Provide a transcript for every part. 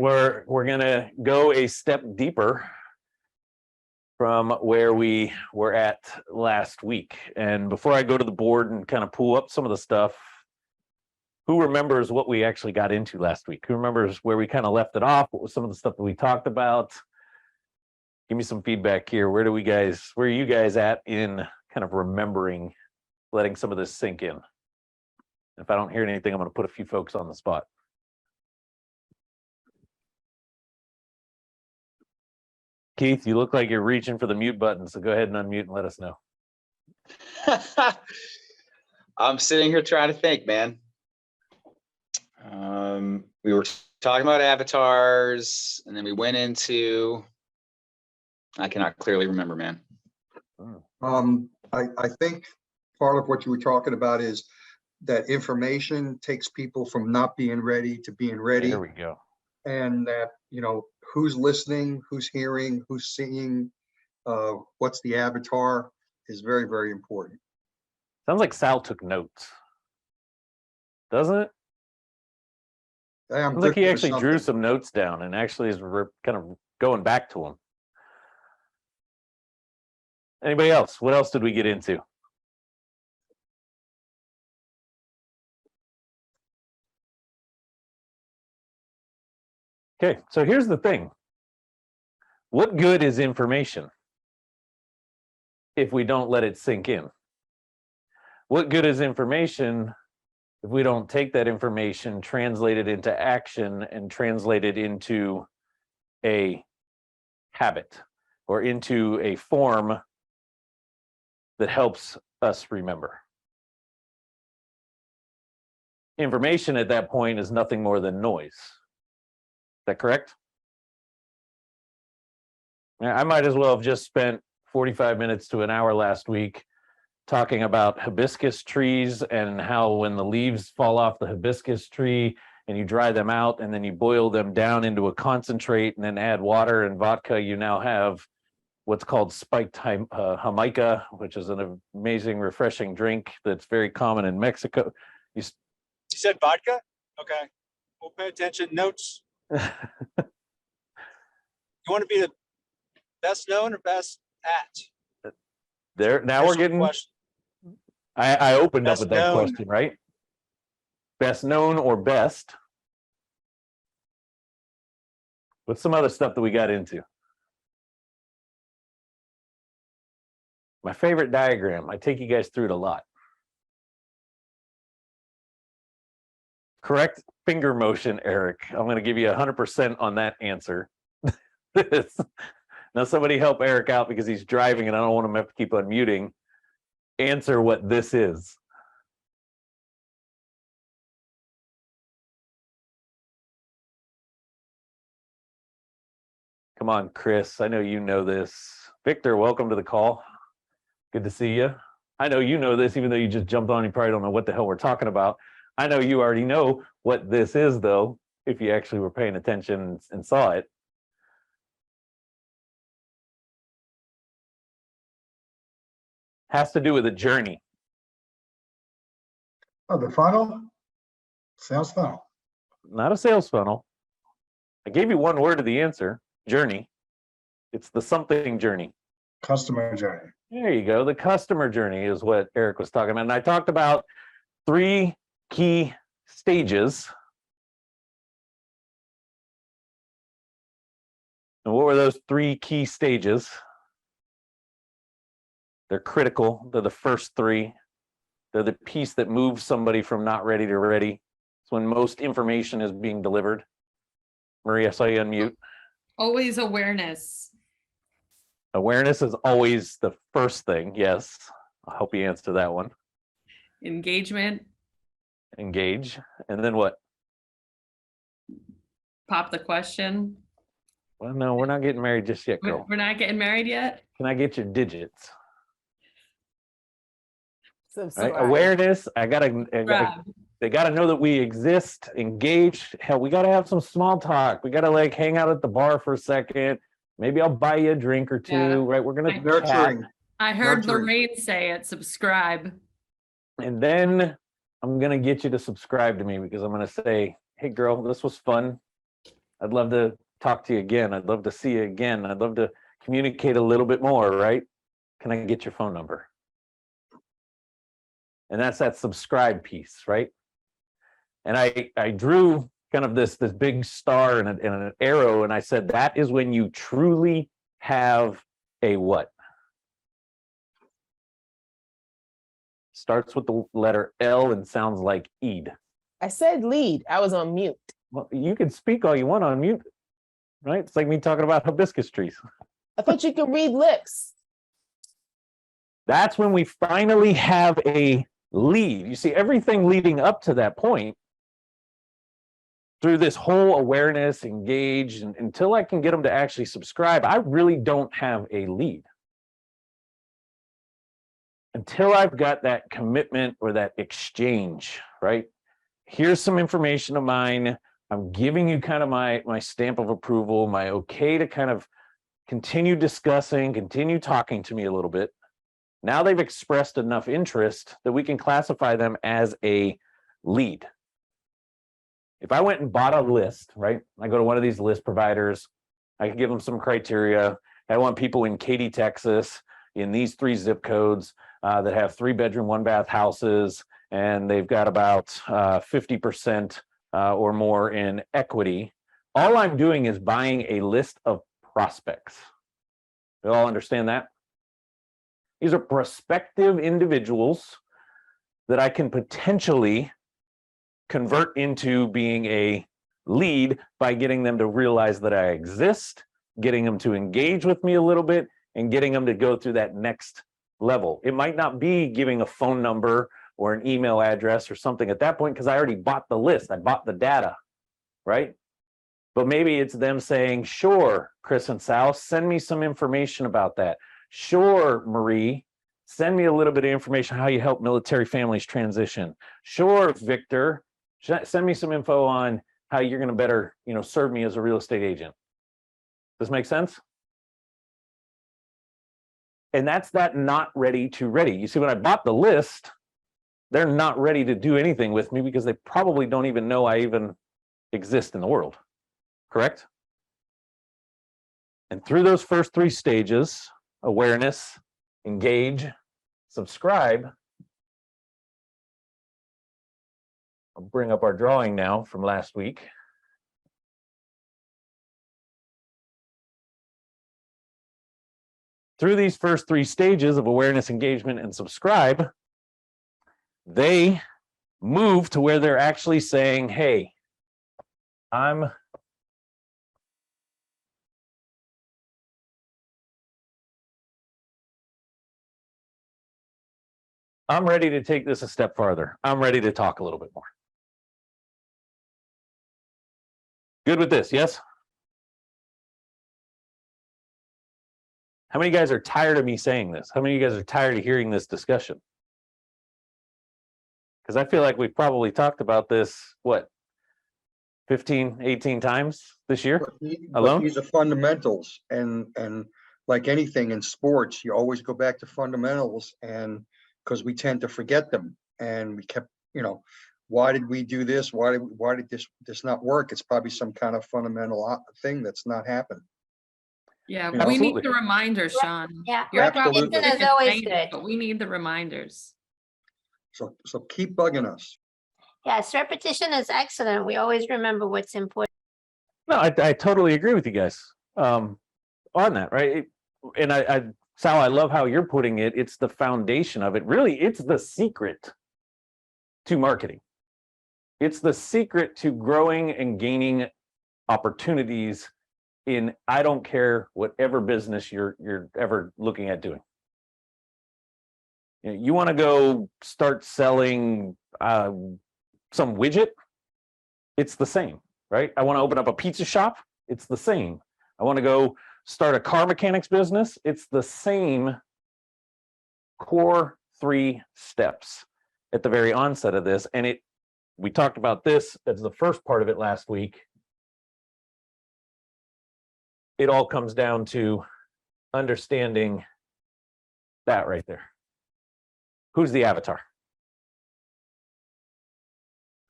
we're gonna go a step deeper from where we were at last week. And before I go to the board and kind of pull up some of the stuff, who remembers what we actually got into last week? Who remembers where we kind of left it off? What was some of the stuff that we talked about? Give me some feedback here. Where are you guys at in kind of remembering, letting some of this sink in? If I don't hear anything, I'm going to put a few folks on the spot. Keith, you look like you're reaching for the mute button, so go ahead and unmute and let us know. I'm sitting here trying to think, man. We were talking about avatars, and then we went into, I cannot clearly remember, man. I think part of what you were talking about is that information takes people from not being ready to being ready. There we go. And that, who's listening, who's hearing, who's seeing, what's the avatar is very, very important. Sounds like Sal took notes. Doesn't it? Sounds like he actually drew some notes down and actually is kind of going back to them. Anybody else? What else did we get into? Okay, so here's the thing. What good is information if we don't let it sink in? What good is information if we don't take that information, translate it into action, and translate it into a habit or into a form that helps us remember? Information at that point is nothing more than noise. Is that correct? I might as well have just spent 45 minutes to an hour last week talking about hibiscus trees and how when the leaves fall off the hibiscus tree and you dry them out and then you boil them down into a concentrate and then add water and vodka, you now have what's called spiked jamaica, which is an amazing, refreshing drink that's very common in Mexico. You said vodka? Okay. We'll pay attention. Notes. You want to be the best known or best at? There. Now we're getting. I opened up with that question, right? Best known or best? What's some other stuff that we got into? My favorite diagram. I take you guys through it a lot. Correct finger motion, Eric. I'm going to give you 100% on that answer. Now somebody help Eric out because he's driving and I don't want him to have to keep unmuting. Answer what this is. Come on, Chris. I know you know this. Victor, welcome to the call. Good to see you. I know you know this, even though you just jumped on. You probably don't know what the hell we're talking about. I know you already know what this is, though, if you actually were paying attention and saw it. Has to do with a journey. Oh, the funnel? Sales funnel. Not a sales funnel. I gave you one word of the answer, journey. It's the something journey. Customer journey. There you go. The customer journey is what Eric was talking about. And I talked about 3 key stages. And what were those 3 key stages? They're critical. They're the first 3. They're the piece that moves somebody from not ready to ready. It's when most information is being delivered. Maria, I saw you unmute. Always awareness. Awareness is always the first thing. Yes. I hope you answer that one. Engagement. Engage. And then what? Pop the question. Well, no, we're not getting married just yet, girl. We're not getting married yet? Can I get your digits? Right? Awareness. They gotta know that we exist. Engage. Hell, we gotta have some small talk. We gotta like hang out at the bar for a second. Maybe I'll buy you a drink or two. Yeah. Right? We're gonna nurturing. I heard Lorraine say it. Subscribe. And then I'm gonna get you to subscribe to me because I'm gonna say, "Hey, girl, this was fun. I'd love to talk to you again. I'd love to see you again. I'd love to communicate a little bit more, right? Can I get your phone number? And that's that subscribe piece, right? And I drew kind of this big star and an arrow, and I said that is when you truly have a what? Starts with the letter L and sounds like Eid. I said lead. I was on mute. Well, you can speak all you want on mute, right? It's like me talking about hibiscus trees. I thought you could read lips. That's when we finally have a lead. You see, everything leading up to that point, through this whole awareness, engage, and until I can get them to actually subscribe, I really don't have a lead. Until I've got that commitment or that exchange, right? Here's some information of mine. I'm giving you kind of my stamp of approval, my okay to kind of continue discussing, continue talking to me a little bit. Now they've expressed enough interest that we can classify them as a lead. If I went and bought a list, right? I go to one of these list providers, I can give them some criteria. I want people in Katy, Texas, in these 3 zip codes that have 3-bedroom, 1-bath houses, and they've got about 50% or more in equity. All I'm doing is buying a list of prospects. You all understand that? These are prospective individuals that I can potentially convert into being a lead by getting them to realize that I exist, getting them to engage with me a little bit, and getting them to go through that next level. It might not be giving a phone number or an email address or something at that point because I already bought the list. I bought the data, right? But maybe it's them saying, sure, Chris and Sal, send me some information about that. Sure, Marie, send me a little bit of information how you help military families transition. Sure, Victor, send me some info on how you're going to better, serve me as a real estate agent. Does this make sense? And that's that not ready to ready. You see, when I bought the list, they're not ready to do anything with me because they probably don't even know I even exist in the world. Correct? And through those first 3 stages, awareness, engage, subscribe, I'll bring up our drawing now from last week. Through these first 3 stages of awareness, engagement, and subscribe, they move to where they're actually saying, hey, I'm ready to take this a step farther. I'm ready to talk a little bit more. Good with this, yes? How many of you guys are tired of me saying this? How many of you guys are tired of hearing this discussion? Because I feel like we've probably talked about this, what, 15, 18 times this year alone? These are fundamentals, and like anything in sports, you always go back to fundamentals, and because we tend to forget them, and we kept, why did we do this? Why did this not work? It's probably some kind of fundamental thing that's not happened. Yeah, Yeah. we need Absolutely. the reminders, Shawn. Yeah, You're Absolutely. probably repetition is always saying it, good. but we need the reminders. So keep bugging us. Yes, repetition is excellent. We always remember what's important. No, I totally agree with you guys on that, right? And Sal, I love how you're putting it. It's the foundation of it. Really, it's the secret to marketing. It's the secret to growing and gaining opportunities in, I don't care whatever business you're ever looking at doing. You want to go start selling some widget? It's the same, right? I want to open up a pizza shop? It's the same. I want to go start a car mechanics business? It's the same core 3 steps at the very onset of this. And we talked about this as the first part of it last week. It all comes down to understanding that right there. Who's the avatar?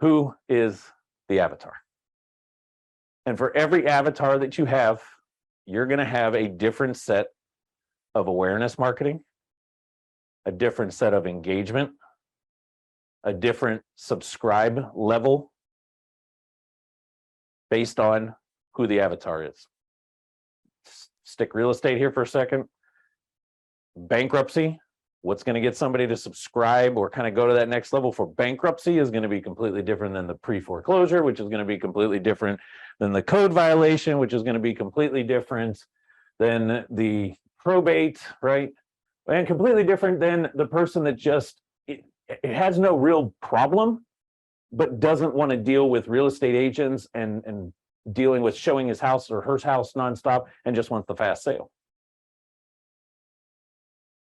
Who is the avatar? And for every avatar that you have, you're going to have a different set of awareness marketing, a different set of engagement, a different subscribe level based on who the avatar is. Stick real estate here for a second. Bankruptcy, what's going to get somebody to subscribe or kind of go to that next level for bankruptcy is going to be completely different than the pre-foreclosure, which is going to be completely different than the code violation, which is going to be completely different than the probate, right? And completely different than the person that just, it has no real problem, but doesn't want to deal with real estate agents and dealing with showing his house or her house nonstop and just wants the fast sale.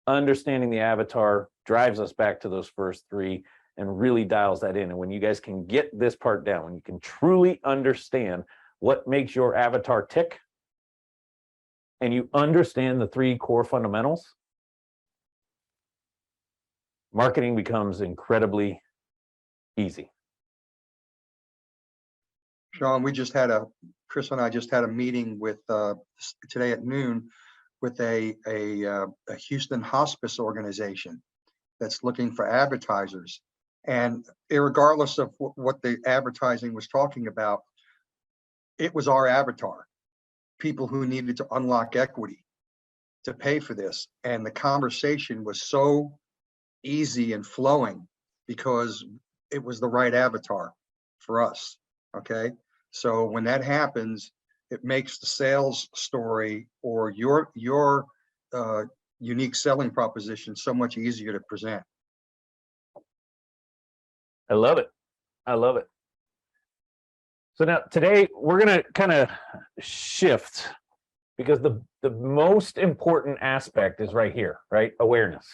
Understanding the avatar drives us back to those first three and really dials that in. And when you guys can get this part down, when you can truly understand what makes your avatar tick, and you understand the three core fundamentals, marketing becomes incredibly easy. Shawn, Chris and I just had a meeting with, today at noon with a Houston hospice organization that's looking for advertisers. And irregardless of what the advertising was talking about, it was our avatar, people who needed to unlock equity to pay for this. And the conversation was so easy and flowing because it was the right avatar for us. Okay. So when that happens, it makes the sales story or your unique selling proposition so much easier to present. I love it. I love it. So now today we're going to kind of shift because the most important aspect is right here, right? Awareness.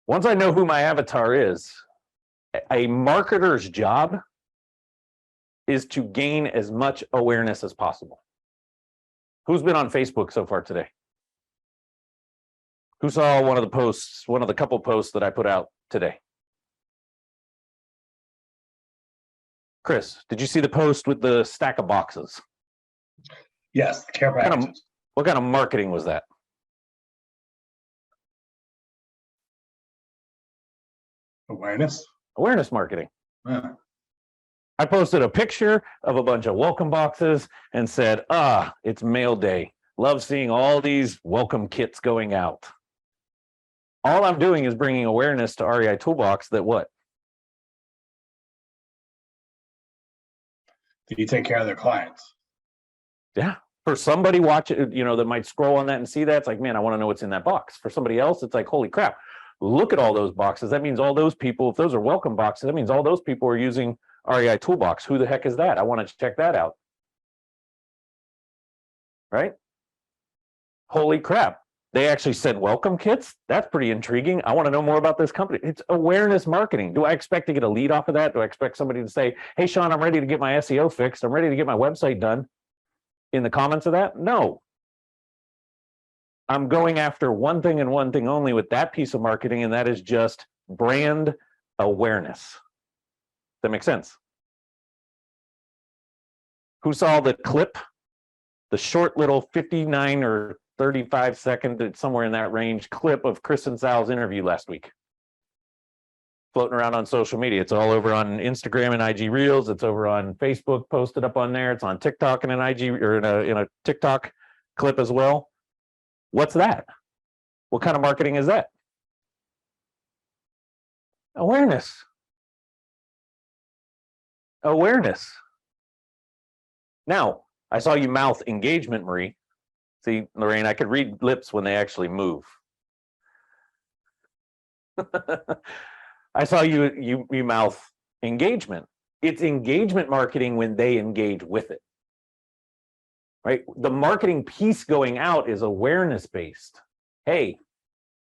Once I know who my avatar is, a marketer's job is to gain as much awareness as possible. Who's been on Facebook so far today? Who saw one of the posts, one of the couple posts that I put out today? Chris, did you see the post with the stack of boxes? Yes, the care packages. What kind of marketing was that? Awareness. Awareness marketing. Yeah. I posted a picture of a bunch of welcome boxes and said, it's mail day. Love seeing all these welcome kits going out. All I'm doing is bringing awareness to REI Toolbox that what? Do you take care of their clients? Yeah. For somebody watching, that might scroll on that and see that, it's like, man, I want to know what's in that box. For somebody else, it's like, holy crap, look at all those boxes. That means all those people, if those are welcome boxes, that means all those people are using REI Toolbox. Who the heck is that? I want to check that out. Right? Holy crap. They actually said welcome kits. That's pretty intriguing. I want to know more about this company. It's awareness marketing. Do I expect to get a lead off of that? Do I expect somebody to say, hey, Shawn, I'm ready to get my SEO fixed. I'm ready to get my website done in the comments of that? No. I'm going after one thing and one thing only with that piece of marketing, and that is just brand awareness. That makes sense? Who saw the clip, the short little 59 or 35-second, somewhere in that range, clip of Chris and Sal's interview last week? Floating around on social media. It's all over on Instagram and IG Reels. It's over on Facebook, posted up on there. It's on TikTok and an IG or in a TikTok clip as well. What's that? What kind of marketing is that? Awareness. Awareness. Now, I saw you mouth engagement, Marie. See, Lorraine, I could read lips when they actually move. I saw you mouth engagement. It's engagement marketing when they engage with it. Right? The marketing piece going out is awareness based. Hey,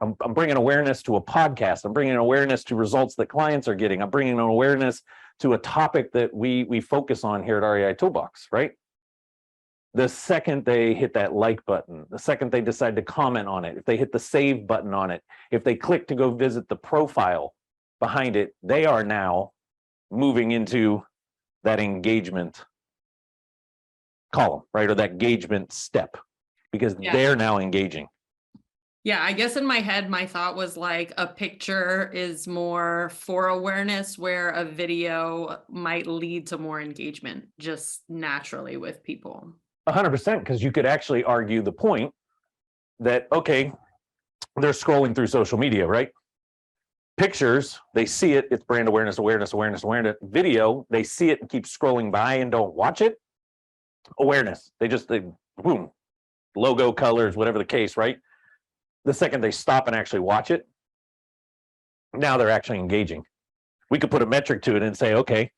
I'm bringing awareness to a podcast. I'm bringing awareness to results that clients are getting. I'm bringing an awareness to a topic that we focus on here at REI Toolbox, right? The second they hit that like button, the second they decide to comment on it, if they hit the save button on it, if they click to go visit the profile behind it, they are now moving into that engagement column, right? Or that engagement step, because Yeah. they're now engaging. Yeah, I guess in my head, my thought was like a picture is more for awareness, where a video might lead to more engagement just naturally with people. 100%, because you could actually argue the point that, okay, they're scrolling through social media, right? Pictures, they see it, it's brand awareness, awareness, awareness, awareness. Video, they see it and keep scrolling by and don't watch it. Awareness, they boom, logo, colors, whatever the case, right? The second they stop and actually watch it, now they're actually engaging. We could put a metric to it and say, okay,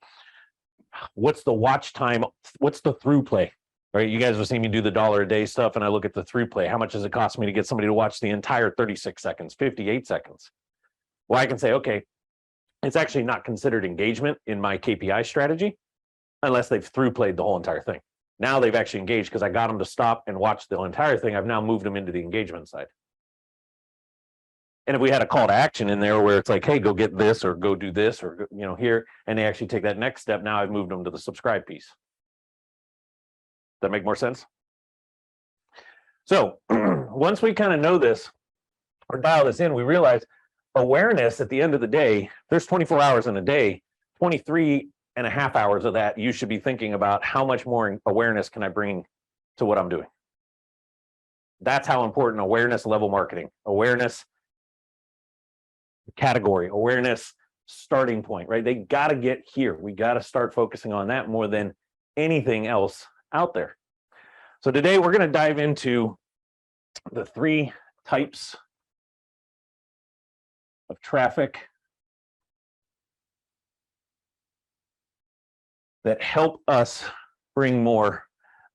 what's the watch time? What's the through play? Right? You guys have seen me do the $1 a day stuff, and I look at the through play. How much does it cost me to get somebody to watch the entire 36 seconds, 58 seconds? Well, I can say, okay, it's actually not considered engagement in my KPI strategy unless they've through played the whole entire thing. Now they've actually engaged because I got them to stop and watch the entire thing. I've now moved them into the engagement side. And if we had a call to action in there where it's like, hey, go get this or go do this or, here, and they actually take that next step, now I've moved them to the subscribe piece. That make more sense? So once we kind of know this or dial this in, we realize awareness at the end of the day, there's 24 hours in a day, 23 and a half hours of that, you should be thinking about how much more awareness can I bring to what I'm doing. That's how important awareness level marketing, awareness category, awareness starting point, right? They got to get here. We got to start focusing on that more than anything else out there. So today we're going to dive into the 3 types of traffic that help us bring more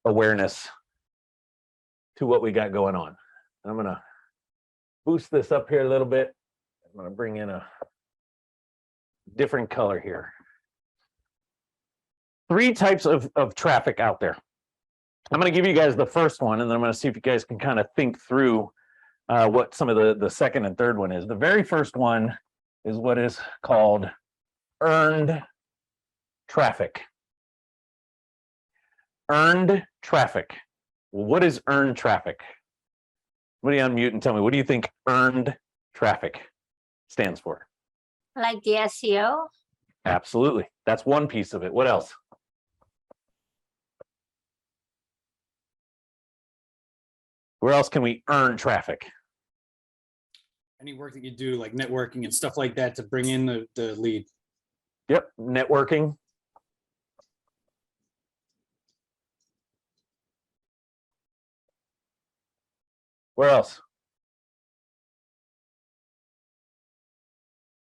awareness to what we got going on. I'm going to boost this up here a little bit. I'm going to bring in a different color here. 3 types of traffic out there. I'm going to give you guys the first one, and then I'm going to see if you guys can kind of think through what some of the second and third one is. The very first one is what is called earned traffic. Earned traffic. Well, what is earned traffic? Somebody unmute and tell me, what do you think earned traffic stands for? Like the SEO? Absolutely. That's one piece of it. What else? Where else can we earn traffic? Any work that you do, like networking and stuff like that, to bring in the lead. Yep, networking. Where else?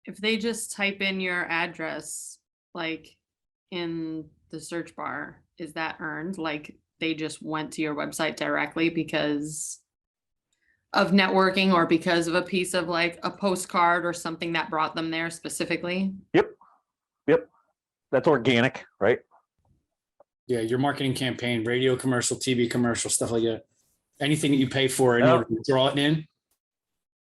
If they just type in your address, like in the search bar, is that earned? Like they just went to your website directly because of networking or because of a piece of like a postcard or something that brought them there specifically? Yep. That's organic, right? Yeah, your marketing campaign, radio commercial, TV commercial, stuff like that. Anything that you pay for in order to draw it in.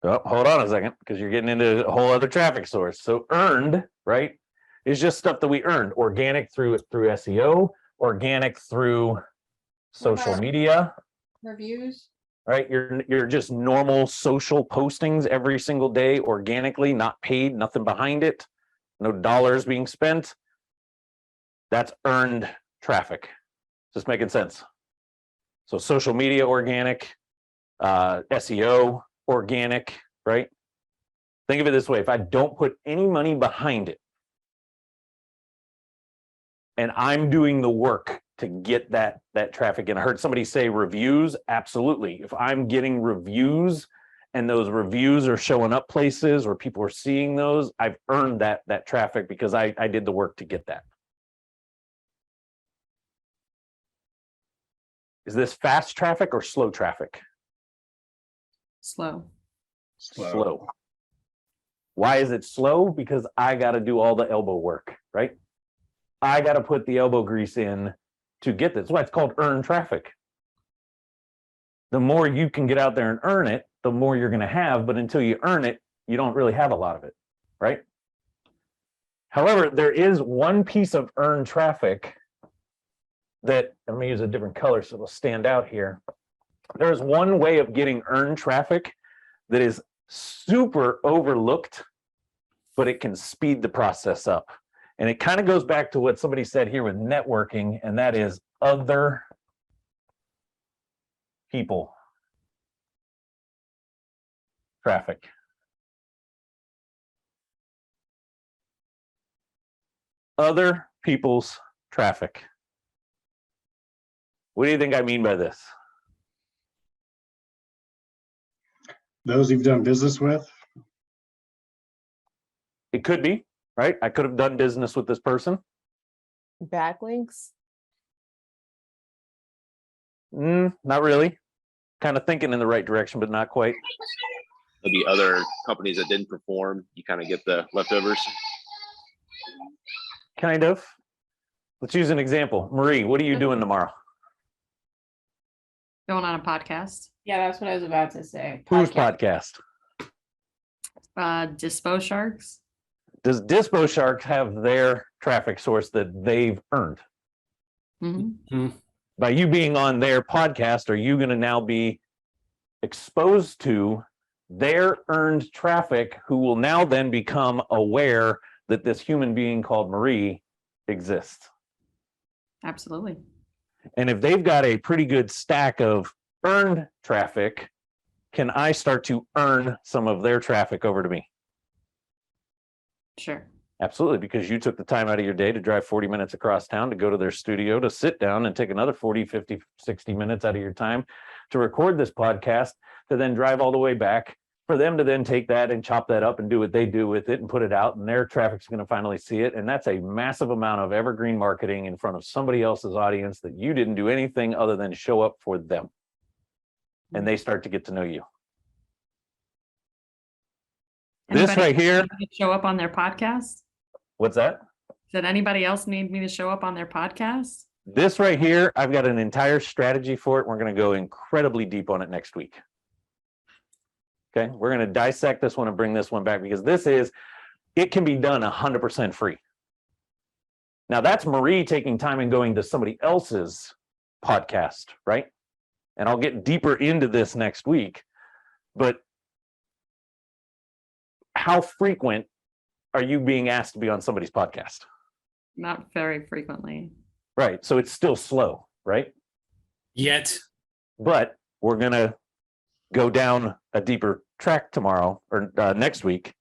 Oh, hold on a second, because you're getting into a whole other traffic source. So earned, right, is just stuff that we earned. Organic through SEO, organic through social media. Reviews? Right, you're just normal social postings every single day, organically, not paid, nothing behind it, no dollars being spent. That's earned traffic. Just making sense. So social media organic, SEO organic, right? Think of it this way: if I don't put any money behind it, and I'm doing the work to get that traffic in. I heard somebody say reviews. Absolutely. If I'm getting reviews and those reviews are showing up places where people are seeing those, I've earned that traffic because I did the work to get that. Is this fast traffic or slow traffic? Slow. Slow. Why is it slow? Because I got to do all the elbow work, right? I got to put the elbow grease in to get this. That's why it's called earned traffic. The more you can get out there and earn it, the more you're going to have. But until you earn it, you don't really have a lot of it, right? However, there is one piece of earned traffic that, let me use a different color so it'll stand out here. There's one way of getting earned traffic that is super overlooked, but it can speed the process up. And it kind of goes back to what somebody said here with networking, and that is other people traffic. Other people's traffic. What do you think I mean by this? Those you've done business with, It could be, right? I could have done business with this person. Backlinks. Not really. Kind of thinking in the right direction, but not quite. Maybe other companies that didn't perform, you kind of get the leftovers. Kind of. Let's use an example. Marie, what are you doing tomorrow? Going on a podcast. Yeah, that's what I was about to say. Whose podcast? Dispo Sharks. Does Dispo Sharks have their traffic source that they've earned? Mm-hmm. By you being on their podcast, are you going to now be exposed to their earned traffic, who will now then become aware that this human being called Marie exists? Absolutely. And if they've got a pretty good stack of earned traffic, can I start to earn some of their traffic over to me? Sure. Absolutely, because you took the time out of your day to drive 40 minutes across town to go to their studio, to sit down and take another 40, 50, 60 minutes out of your time to record this podcast, to then drive all the way back, for them to then take that and chop that up and do what they do with it and put it out, and their traffic's going to finally see it. And that's a massive amount of evergreen marketing in front of somebody else's audience that you didn't do anything other than show up for them. And they start to get to know you. This Anybody right here. need me to show up on their podcast? What's that? Did anybody else need me to show up on their podcast? This right here, I've got an entire strategy for it. We're going to go incredibly deep on it next week. Okay, we're going to dissect this one and bring this one back, because it can be done 100% free. Now that's Marie taking time and going to somebody else's podcast, right? And I'll get deeper into this next week, but how frequent are you being asked to be on somebody's podcast? Not very frequently. Right, so it's still slow, right? Yet. But we're going to go down a deeper track tomorrow or next week.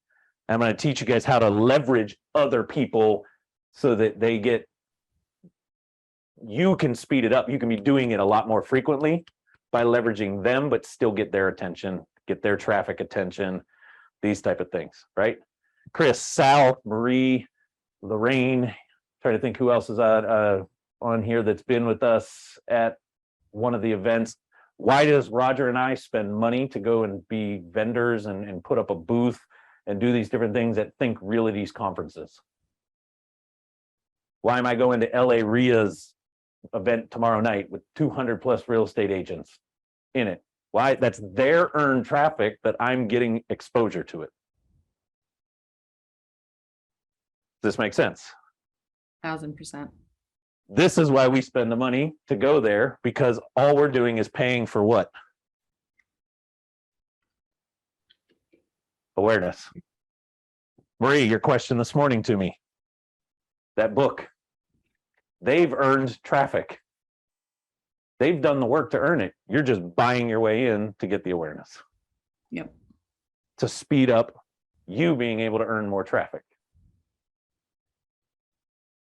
I'm going to teach you guys how to leverage other people so that you can speed it up. You can be doing it a lot more frequently by leveraging them, but still get their attention, get their traffic attention, these type of things, right? Chris, Sal, Marie, Lorraine, trying to think who else is on here that's been with us at one of the events. Why does Roger and I spend money to go and be vendors and put up a booth and do these different things at Think Realty's conferences? Why am I going to LA RIA's event tomorrow night with 200 plus real estate agents in it? Why? That's their earned traffic that I'm getting exposure to it. Does this make sense? 1000%. This is why we spend the money to go there, because all we're doing is paying for what? Awareness. Marie, your question this morning to me. That book. They've earned traffic. They've done the work to earn it. You're just buying your way in to get the awareness. Yep. To speed up you being able to earn more traffic.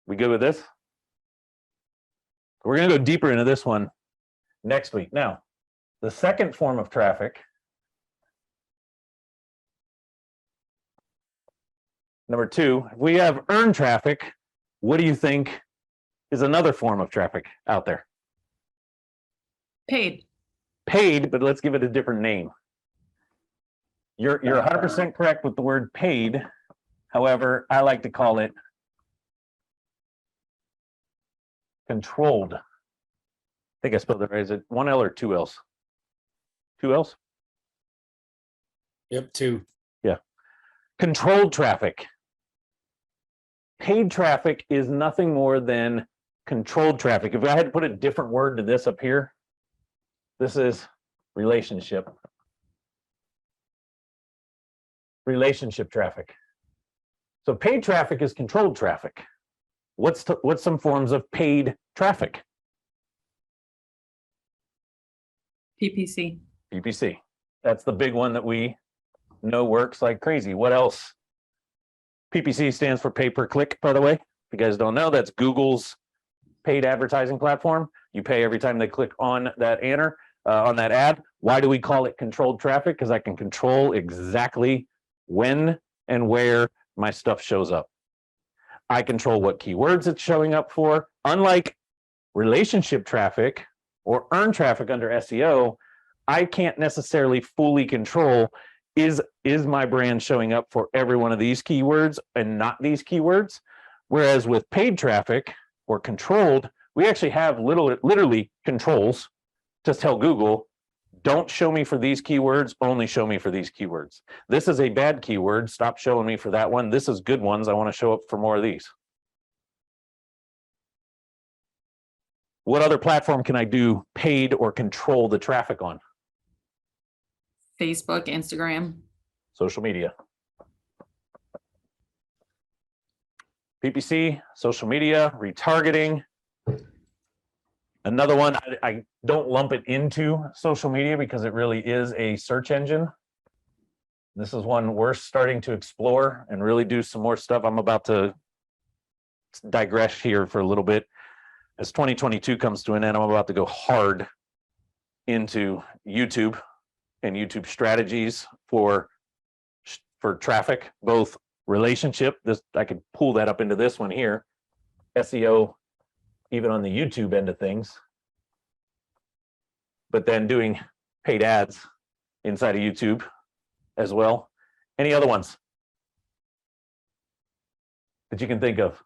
We good with this? We're going to go deeper into this one next week. Now, the second form of traffic, number 2, if we have earned traffic, what do you think is another form of traffic out there? Paid. Paid, but let's give it a different name. You're 100% correct with the word paid. However, I like to call it controlled. I think I spelled it right. Is it 1 L or 2 L's? 2 L's? Yep, 2. Yeah. Controlled traffic. paid traffic is nothing more than controlled traffic. If I had to put a different word to this up here, this is relationship. Relationship traffic. So paid traffic is controlled traffic. What's some forms of paid traffic? PPC. PPC. That's the big one that we know works like crazy. What else? PPC stands for pay per click, by the way. If you guys don't know, that's Google's paid advertising platform. You pay every time they click on that on that ad. Why do we call it controlled traffic? Because I can control exactly when and where my stuff shows up. I control what keywords it's showing up for. Unlike relationship traffic or earned traffic under SEO, I can't necessarily fully control is my brand showing up for every one of these keywords and not these keywords. Whereas with paid traffic or controlled, we actually have literally controls to tell Google, don't show me for these keywords, only show me for these keywords. This is a bad keyword, stop showing me for that one. This is good ones, I want to show up for more of these. What other platform can I do paid or control the traffic on? Facebook, Instagram. Social media. PPC, social media, retargeting. Another one, I don't lump it into social media because it really is a search engine. This is one we're starting to explore and really do some more stuff. I'm about to digress here for a little bit. As 2022 comes to an end, I'm about to go hard into YouTube and YouTube strategies for traffic, both relationship. I could pull that up into this one here, SEO, even on the YouTube end of things, but then doing paid ads inside of YouTube as well. Any other ones that you can think of?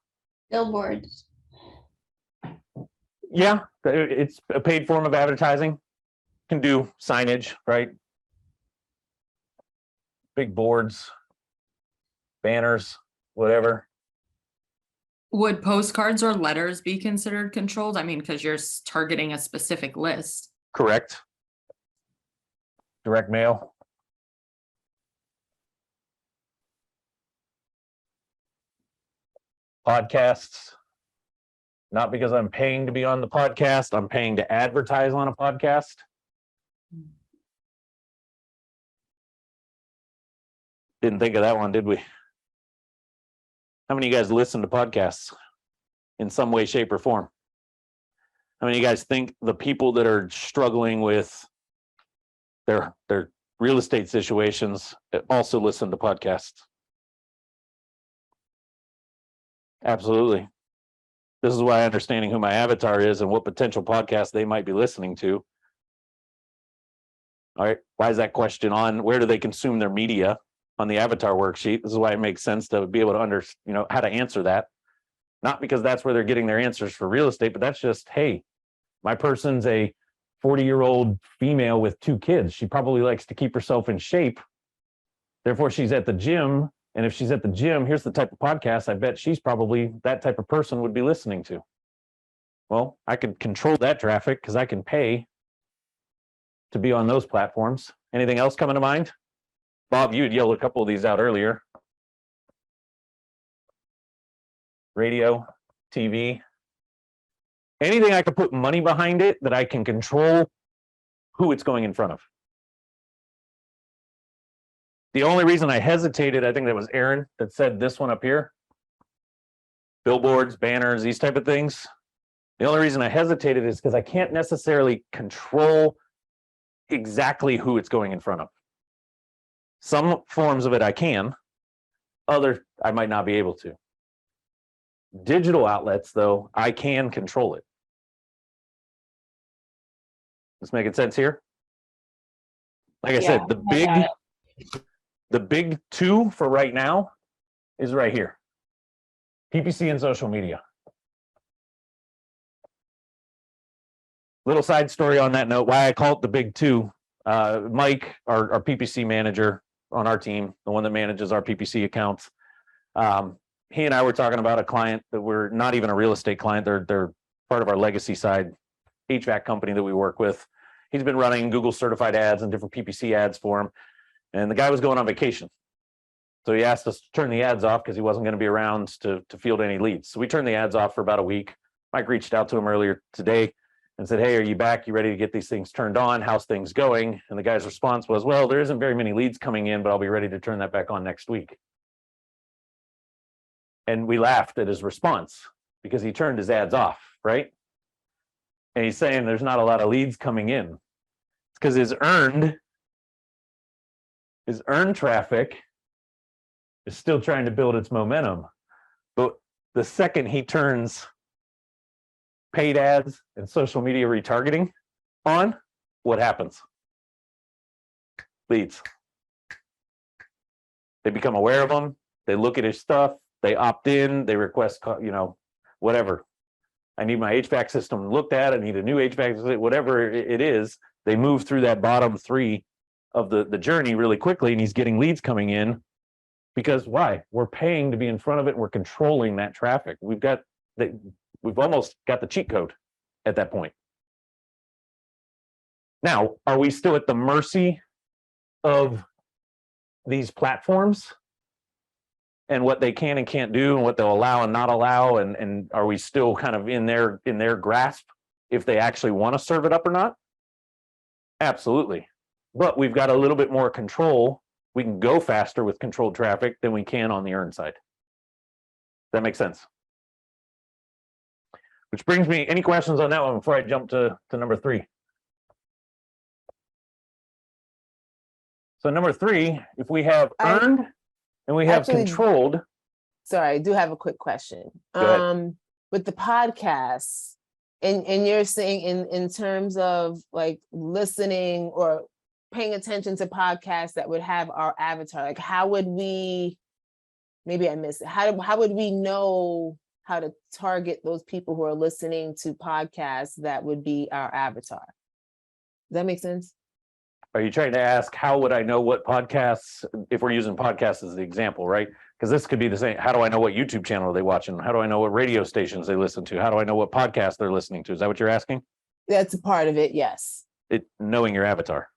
Billboards. Yeah, it's a paid form of advertising. Can do signage, right? Big boards, banners, whatever. Would postcards or letters be considered controlled? I mean, because you're targeting a specific list. Correct. Direct mail. Podcasts. Not because I'm paying to be on the podcast, I'm paying to advertise on a podcast. Didn't think of that one, did we? How many of you guys listen to podcasts in some way, shape, or form? How many of you guys think the people that are struggling with their real estate situations also listen to podcasts? Absolutely. This is why understanding who my avatar is and what potential podcast they might be listening to. All right, why is that question on? Where do they consume their media? On the avatar worksheet. This is why it makes sense to be able to how to answer that. Not because that's where they're getting their answers for real estate, but that's just, hey, my person's a 40-year-old female with 2 kids. She probably likes to keep herself in shape. Therefore, she's at the gym. And if she's at the gym, here's the type of podcast I bet she's probably that type of person would be listening to. Well, I could control that traffic because I can pay to be on those platforms. Anything else coming to mind? Bob, you had yelled a couple of these out earlier. Radio, TV, anything I could put money behind it that I can control who it's going in front of. The only reason I hesitated, I think that was Aaron that said this one up here. Billboards, banners, these type of things. The only reason I hesitated is because I can't necessarily control exactly who it's going in front of. Some forms of it I can, other I might not be able to. Digital outlets, though, I can control it. This making sense here? Like I said, the big two for right now is right here. PPC and social media. Little side story on that note, why I call it the big two. Mike, our PPC manager on our team, the one that manages our PPC accounts, he and I were talking about a client that we're not even a real estate client. They're part of our legacy side HVAC company that we work with. He's been running Google certified ads and different PPC ads for him. And the guy was going on vacation. So he asked us to turn the ads off because he wasn't going to be around to field any leads. So we turned the ads off for about a week. Mike reached out to him earlier today and said, hey, are you back? You ready to get these things turned on? How's things going? And the guy's response was, well, there isn't very many leads coming in, but I'll be ready to turn that back on next week. And we laughed at his response because he turned his ads off, right? And he's saying there's not a lot of leads coming in. It's because his earned traffic is still trying to build its momentum. But the second he turns paid ads and social media retargeting on, what happens? Leads. They become aware of them. They look at his stuff. They opt in. They request, whatever. I need my HVAC system looked at. I need a new HVAC system, whatever it is. They move through that bottom three of the journey really quickly, and he's getting leads coming in. Because why? We're paying to be in front of it. And we're controlling that traffic. We've almost got the cheat code at that point. Now, are we still at the mercy of these platforms and what they can and can't do and what they'll allow and not allow? And are we still kind of in their grasp if they actually want to serve it up or not? Absolutely. But we've got a little bit more control. We can go faster with controlled traffic than we can on the earn side. That makes sense. Which brings me, any questions on that one before I jump to number 3? So number 3, if we have earned and we have controlled. Sorry, I do have a quick question. Go ahead. With the podcasts, and you're saying in terms of like listening or paying attention to podcasts that would have our avatar, like how would we, maybe I missed it, how would we know how to target those people who are listening to podcasts that would be our avatar? Does that make sense? Are you trying to ask, how would I know what podcasts, if we're using podcasts as the example, right? Because this could be the same. How do I know what YouTube channel they watch? And how do I know what radio stations they listen to? How do I know what podcast they're listening to? Is that what you're asking? That's a part of it, yes. Knowing your avatar.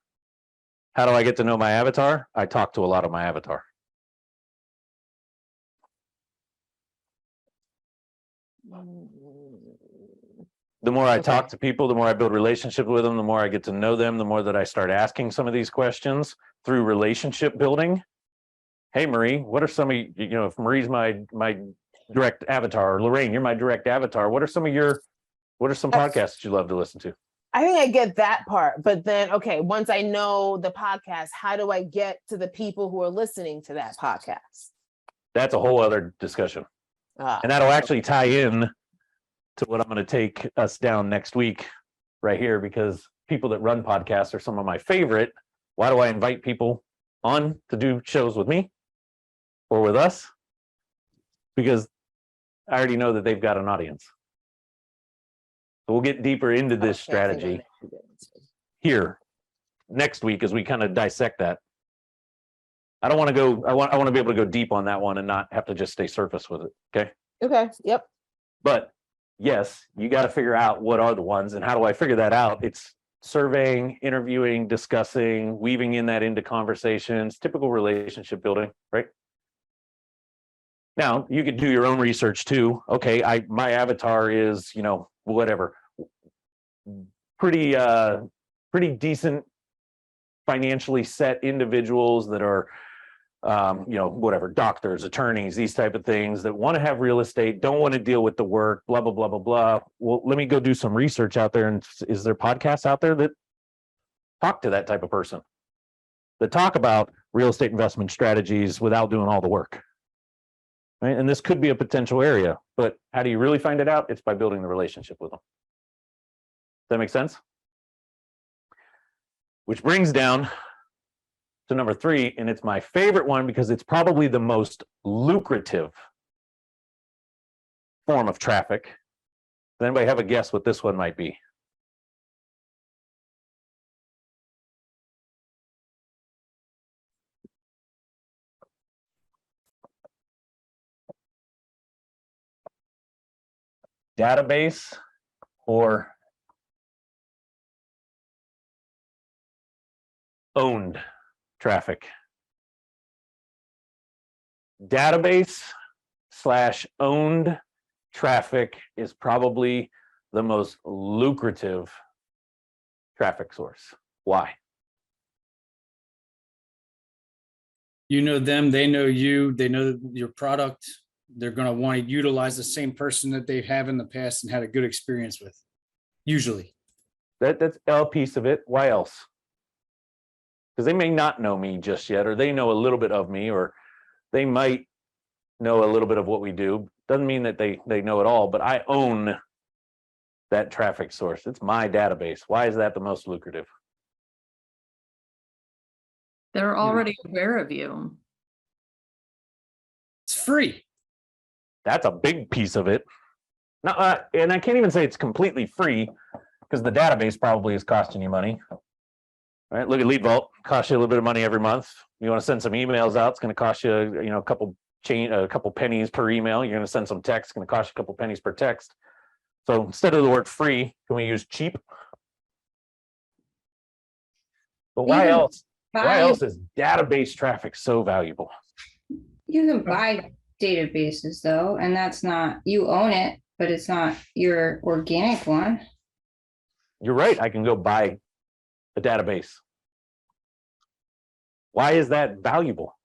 How do I get to know my avatar? I talk to a lot of my avatar. The more I talk to people, the more I build relationships with them, the more I get to know them, the more that I start asking some of these questions through relationship building. Hey, Marie, what are some of, if Marie's my direct avatar, or Lorraine, you're my direct avatar, what are some podcasts that you love to listen to? I think I get that part, but then, okay, once I know the podcast, how do I get to the people who are listening to that podcast? That's a whole other discussion. And that'll actually tie in to what I'm going to take us down next week right here, because people that run podcasts are some of my favorite. Why do I invite people on to do shows with me or with us? Because I already know that they've got an audience. So we'll get deeper into this strategy here next week as we kind of dissect that. I want to be able to go deep on that one and not have to just stay surface with it. Okay. Okay. Yep. But yes, you got to figure out what are the ones, and how do I figure that out? It's surveying, interviewing, discussing, weaving in that into conversations, typical relationship building, right? Now you could do your own research too. Okay, my avatar is, whatever, pretty decent financially set individuals that are whatever, doctors, attorneys, these type of things that want to have real estate, don't want to deal with the work, blah, blah, blah, blah, blah. Well, let me go do some research out there. And is there podcasts out there that talk to that type of person, that talk about real estate investment strategies without doing all the work? Right? And this could be a potential area, but how do you really find it out? It's by building the relationship with them. Does that make sense? Which brings down to number 3, and it's my favorite one because it's probably the most lucrative form of traffic. Does anybody have a guess what this one might be? database or owned traffic? Database / owned traffic is probably the most lucrative traffic source. Why? You know them, they know you, they know your product. They're going to want to utilize the same person that they have in the past and had a good experience with. Usually. That's a piece of it. Why else? Because they may not know me just yet, or they know a little bit of me, or they might know a little bit of what we do. Doesn't mean that they know it all, but I own that traffic source. It's my database. Why is that the most lucrative? They're already aware of you. It's free. That's a big piece of it. Now, and I can't even say it's completely free because the database probably is costing you money. Right? Look at Lead Vault, costs you a little bit of money every month. You want to send some emails out, it's going to cost you, a couple pennies per email. You're going to send some text, it's going to cost you a couple pennies per text. So instead of the word free, can we use cheap? But why can else? Why buy- else is database traffic so valuable? You can buy databases though, and that's not, you own it, but it's not your organic one. You're right. I can go buy a database. Why is that valuable?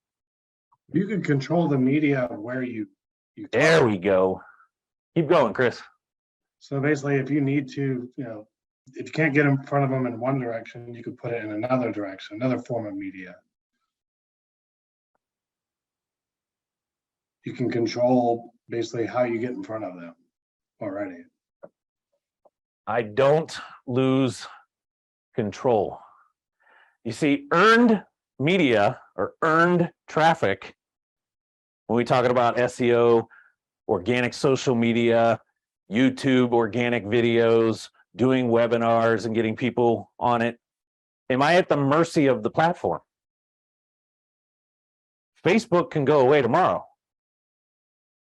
You can control the media where you talk. There we go. Keep going, Chris. So basically, if you need to, if you can't get in front of them in one direction, you could put it in another direction, another form of media. You can control basically how you get in front of them already. I don't lose control. You see, earned media or earned traffic, when we're talking about SEO, organic social media, YouTube, organic videos, doing webinars and getting people on it, am I at the mercy of the platform? Facebook can go away tomorrow.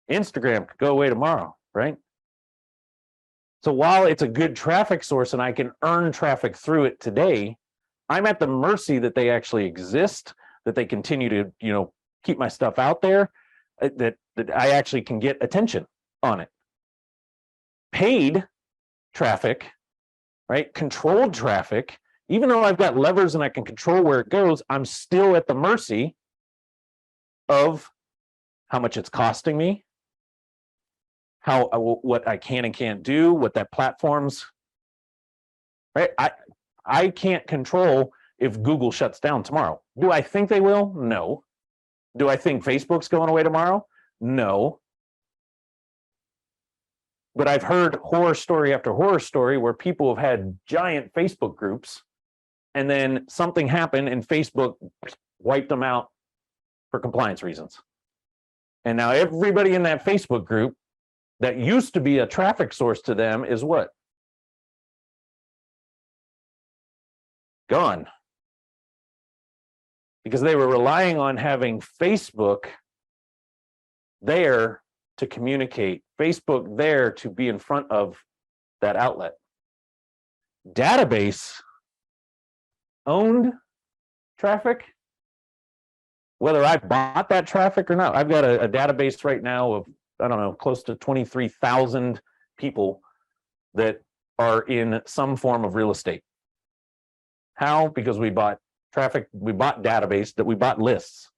Instagram could go away tomorrow, right? So while it's a good traffic source and I can earn traffic through it today, I'm at the mercy that they actually exist, that they continue to, keep my stuff out there, that I actually can get attention on it. Paid traffic, right? Controlled traffic, even though I've got levers and I can control where it goes, I'm still at the mercy of how much it's costing me, what I can and can't do, what that platform's, right? I can't control if Google shuts down tomorrow. Do I think they will? No. Do I think Facebook's going away tomorrow? No. But I've heard horror story after horror story where people have had giant Facebook groups and then something happened and Facebook wiped them out for compliance reasons. And now everybody in that Facebook group that used to be a traffic source to them is what? Gone. Because they were relying on having Facebook there to communicate, Facebook there to be in front of that outlet. Database owned traffic, whether I bought that traffic or not. I've got a database right now of, I don't know, close to 23,000 people that are in some form of real estate. How? Because we bought traffic, we bought database, that we bought lists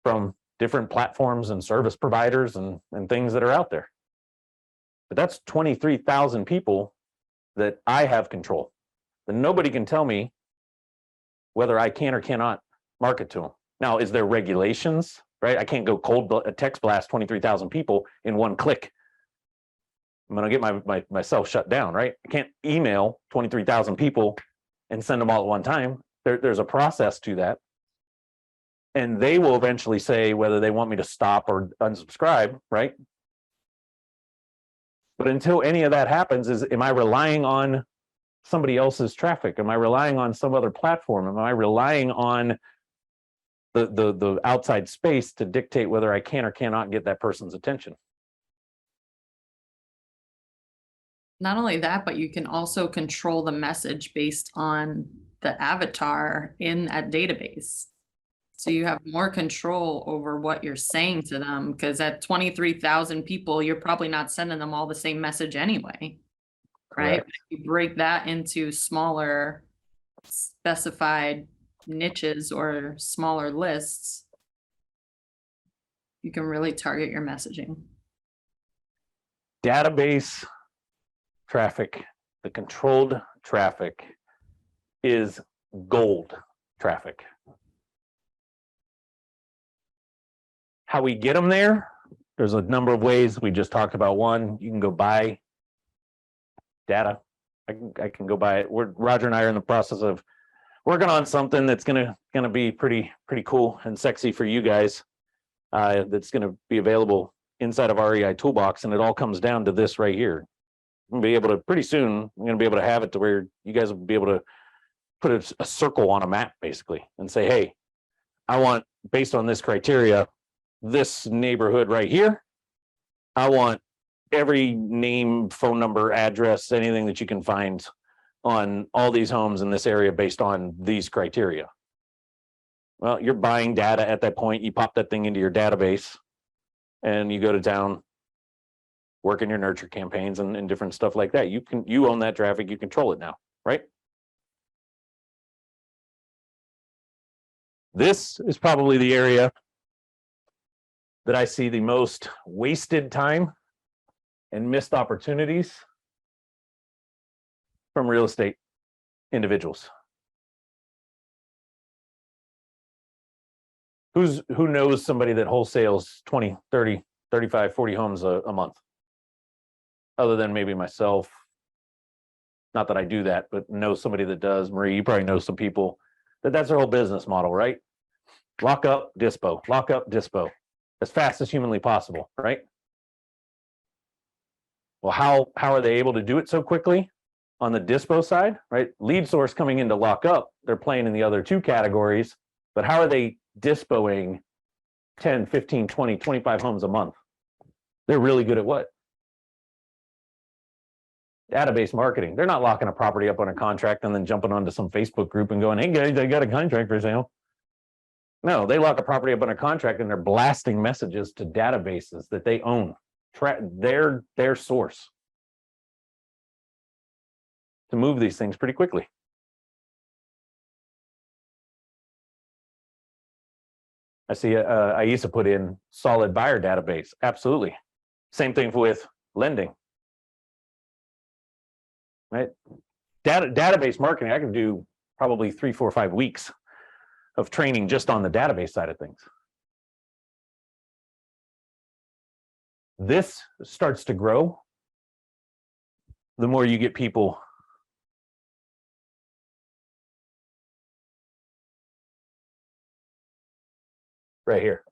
from different platforms and service providers and things that are out there. But that's 23,000 people that I have control. Then nobody can tell me whether I can or cannot market to them. Now, is there regulations, right? I can't go text blast 23,000 people in one click. I'm going to get myself shut down, right? I can't email 23,000 people and send them all at one time. There's a process to that. And they will eventually say whether they want me to stop or unsubscribe, right? But until any of that happens, am I relying on somebody else's traffic? Am I relying on some other platform? Am I relying on the outside space to dictate whether I can or cannot get that person's attention? not only that, but you can also control the message based on the avatar in that database. So you have more control over what you're saying to them, because at 23,000 people, you're probably not sending them all the same message anyway. Right? Correct. But if you break that into smaller specified niches or smaller lists, you can really target your messaging. Database traffic, the controlled traffic is gold traffic. How we get them there, there's a number of ways. We just talked about one. You can go buy data. I can go buy it. Roger and I are in the process of working on something that's gonna be pretty cool and sexy for you guys. That's gonna be available inside of REI Toolbox, and it all comes down to this right here. I'm gonna be able to pretty soon. I'm gonna be able to have it to where you guys will be able to put a circle on a map basically and say, hey, I want, based on this criteria, this neighborhood right here. I want every name, phone number, address, anything that you can find on all these homes in this area based on these criteria. Well, you're buying data at that point. You pop that thing into your database and you go to town, work in your nurture campaigns and different stuff like that. You own that traffic, you control it now, right? This is probably the area that I see the most wasted time and missed opportunities from real estate individuals. Who knows somebody that wholesales 20, 30, 35, 40 homes a month? Other than maybe myself. Not that I do that, but know somebody that does. Marie, you probably know some people that's their whole business model, right? Lock up, dispo, lock up, dispo, as fast as humanly possible, right? Well, how are they able to do it so quickly on the dispo side, right? Lead source coming into lock up, they're playing in the other two categories, but how are they dispoing 10, 15, 20, 25 homes a month? They're really good at what? Database marketing. They're not locking a property up on a contract and then jumping onto some Facebook group and going, hey guys, I got a contract for sale. No, they lock a property up on a contract and they're blasting messages to databases that they own, their source, to move these things pretty quickly. I see I used to put in solid buyer database. Absolutely. Same thing with lending. Right? Database marketing, I can do probably 3, 4, 5 weeks of training just on the database side of things. This starts to grow the more you get people right here.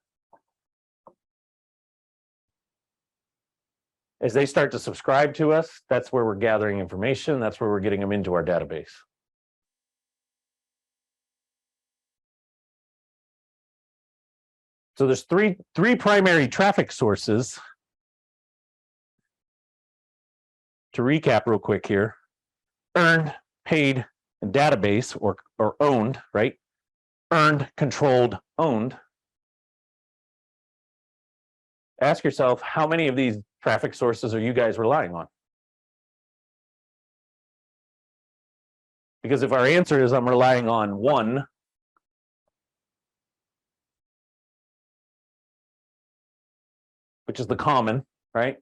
As they start to subscribe to us, that's where we're gathering information. That's where we're getting them into our database. So there's three primary traffic sources. To recap real quick here: earned, paid, and database, or owned, right? Earned, controlled, owned. Ask yourself, how many of these traffic sources are you guys relying on? Because if our answer is I'm relying on one, which is the common, right?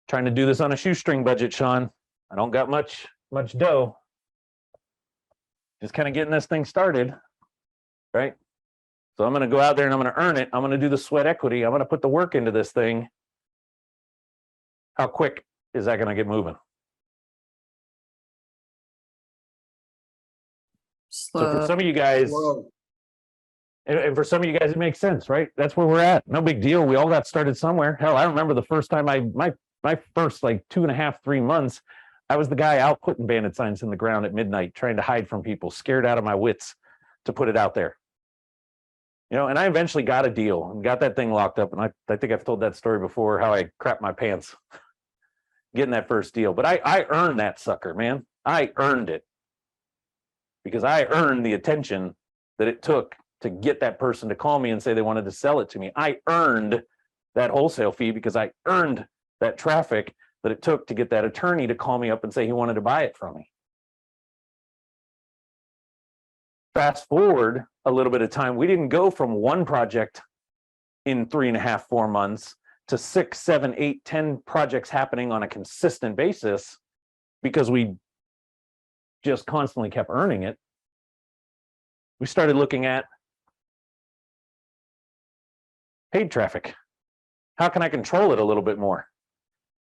Trying to do this on a shoestring budget, Shawn. I don't got much dough. Just kind of getting this thing started, right? So I'm going to go out there and I'm going to earn it. I'm going to do the sweat equity. I'm going to put the work into this thing. How quick is that going to get moving? So for some of you guys, Whoa. and for some of you guys, it makes sense, right? That's where we're at. No big deal. We all got started somewhere. Hell, I remember the first time my first like 2.5, 3 months, I was the guy out putting bandit signs in the ground at midnight, trying to hide from people, scared out of my wits to put it out there. You know, and I eventually got a deal and got that thing locked up. And I think I've told that story before, how I crapped my pants. getting that first deal. But I earned that sucker, man. I earned it. Because I earned the attention that it took to get that person to call me and say they wanted to sell it to me. I earned that wholesale fee because I earned that traffic that it took to get that attorney to call me up and say he wanted to buy it from me. Fast forward a little bit of time, we didn't go from one project in 3.5, 4 months to 6, 7, 8, 10 projects happening on a consistent basis because we just constantly kept earning it. We started looking at paid traffic. How can I control it a little bit more?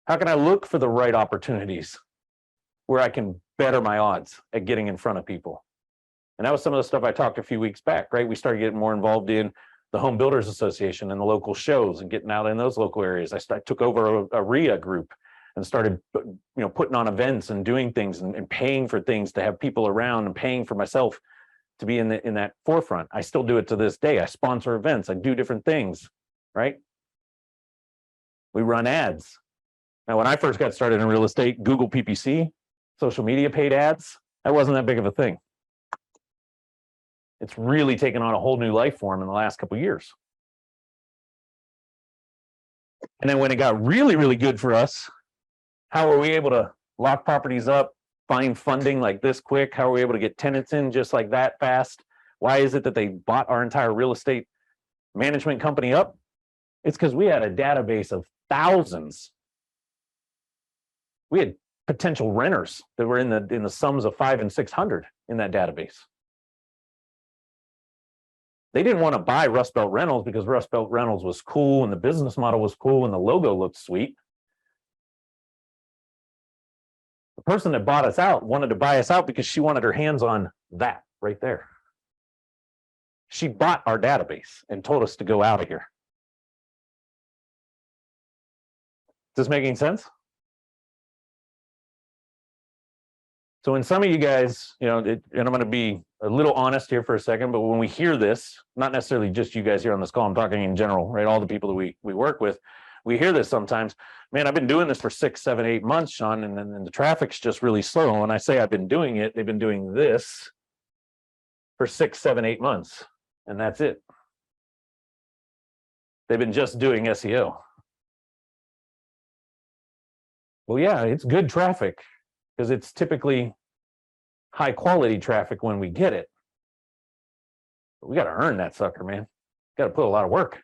How can I look for the right opportunities where I can better my odds at getting in front of people? And that was some of the stuff I talked a few weeks back, right? We started getting more involved in the Home Builders Association and the local shows and getting out in those local areas. I took over a RIA group and started, putting on events and doing things and paying for things to have people around and paying for myself to be in that forefront. I still do it to this day. I sponsor events. I do different things, right? We run ads. Now, when I first got started in real estate, Google PPC, social media paid ads, that wasn't that big of a thing. It's really taken on a whole new life form in the last couple of years. And then when it got really, really good for us, how are we able to lock properties up, find funding like this quick? How are we able to get tenants in just like that fast? Why is it that they bought our entire real estate management company up? It's because we had a database of thousands. We had potential renters that were in the sums of 500 and 600 in that database. They didn't want to buy Rust Belt Rentals because Rust Belt Rentals was cool and the business model was cool and the logo looked sweet. The person that bought us out wanted to buy us out because she wanted her hands on that right there. She bought our database and told us to go out of here. Is this making sense? So when some of you guys, and I'm going to be a little honest here for a second, but when we hear this, not necessarily just you guys here on this call, I'm talking in general, right? All the people that we work with, we hear this sometimes. Man, I've been doing this for 6, 7, 8 months, Shawn, and then the traffic's just really slow. When I say I've been doing it, they've been doing this for 6, 7, 8 months, and that's it. They've been just doing SEO. Well, yeah, it's good traffic because it's typically high quality traffic when we get it. But we got to earn that sucker, man. Got to put a lot of work.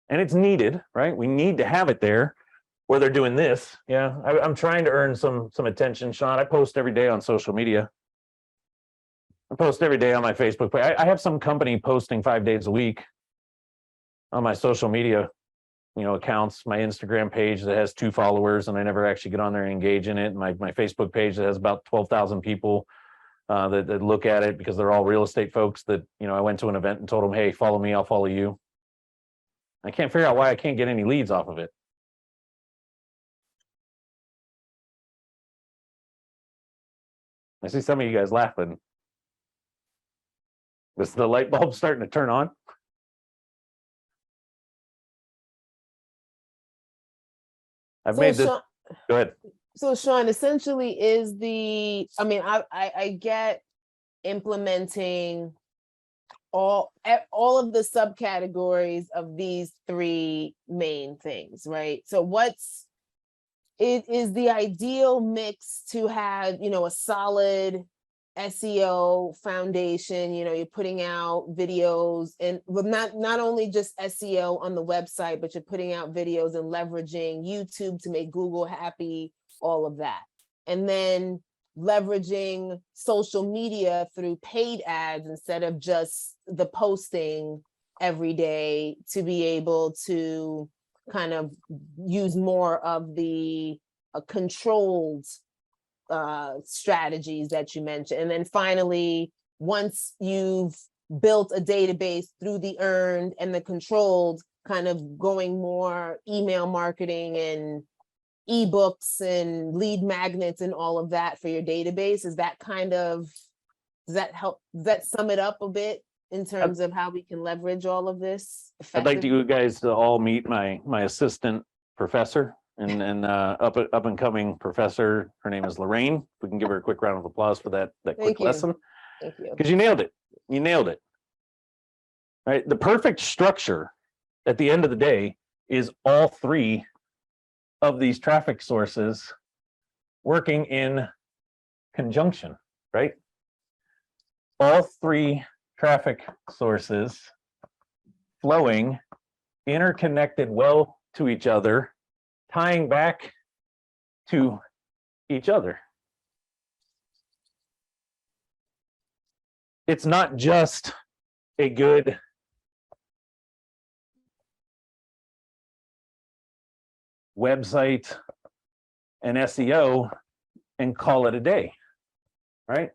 And it's needed, right? We need to have it there where they're doing this. Yeah, I'm trying to earn some attention, Shawn. I post every day on social media. I post every day on my Facebook page. I have some company posting 5 days a week on my social media accounts, my Instagram page that has 2 followers and I never actually get on there and engage in it. My Facebook page that has about 12,000 people that look at it because they're all real estate folks that, I went to an event and told them, hey, follow me, I'll follow you. I can't figure out why I can't get any leads off of it. I see some of you guys laughing. Is the light bulb starting to turn on? I've made this. Shawn, go ahead. So Shawn, essentially I get implementing all of the subcategories of these 3 main things, right? So it is the ideal mix to have, a solid SEO foundation. You're putting out videos and not only just SEO on the website, but you're putting out videos and leveraging YouTube to make Google happy, all of that. And then leveraging social media through paid ads instead of just the posting every day to be able to kind of use more of the controlled strategies that you mentioned. And then finally, once you've built a database through the earned and the controlled, kind of going more email marketing and ebooks and lead magnets and all of that for your database. Is that does that help? Does that sum it up a bit in terms of how we can leverage all of this? I'd like you guys to all meet my assistant professor and up and coming professor. Her name is Lorraine. We can give her a quick round of applause for that quick Thank you. lesson, Thank you. because you nailed it. You nailed it. Right? The perfect structure at the end of the day is all three of these traffic sources working in conjunction, right? All three traffic sources flowing, interconnected well to each other, tying back to each other. It's not just a good website and SEO and call it a day, right?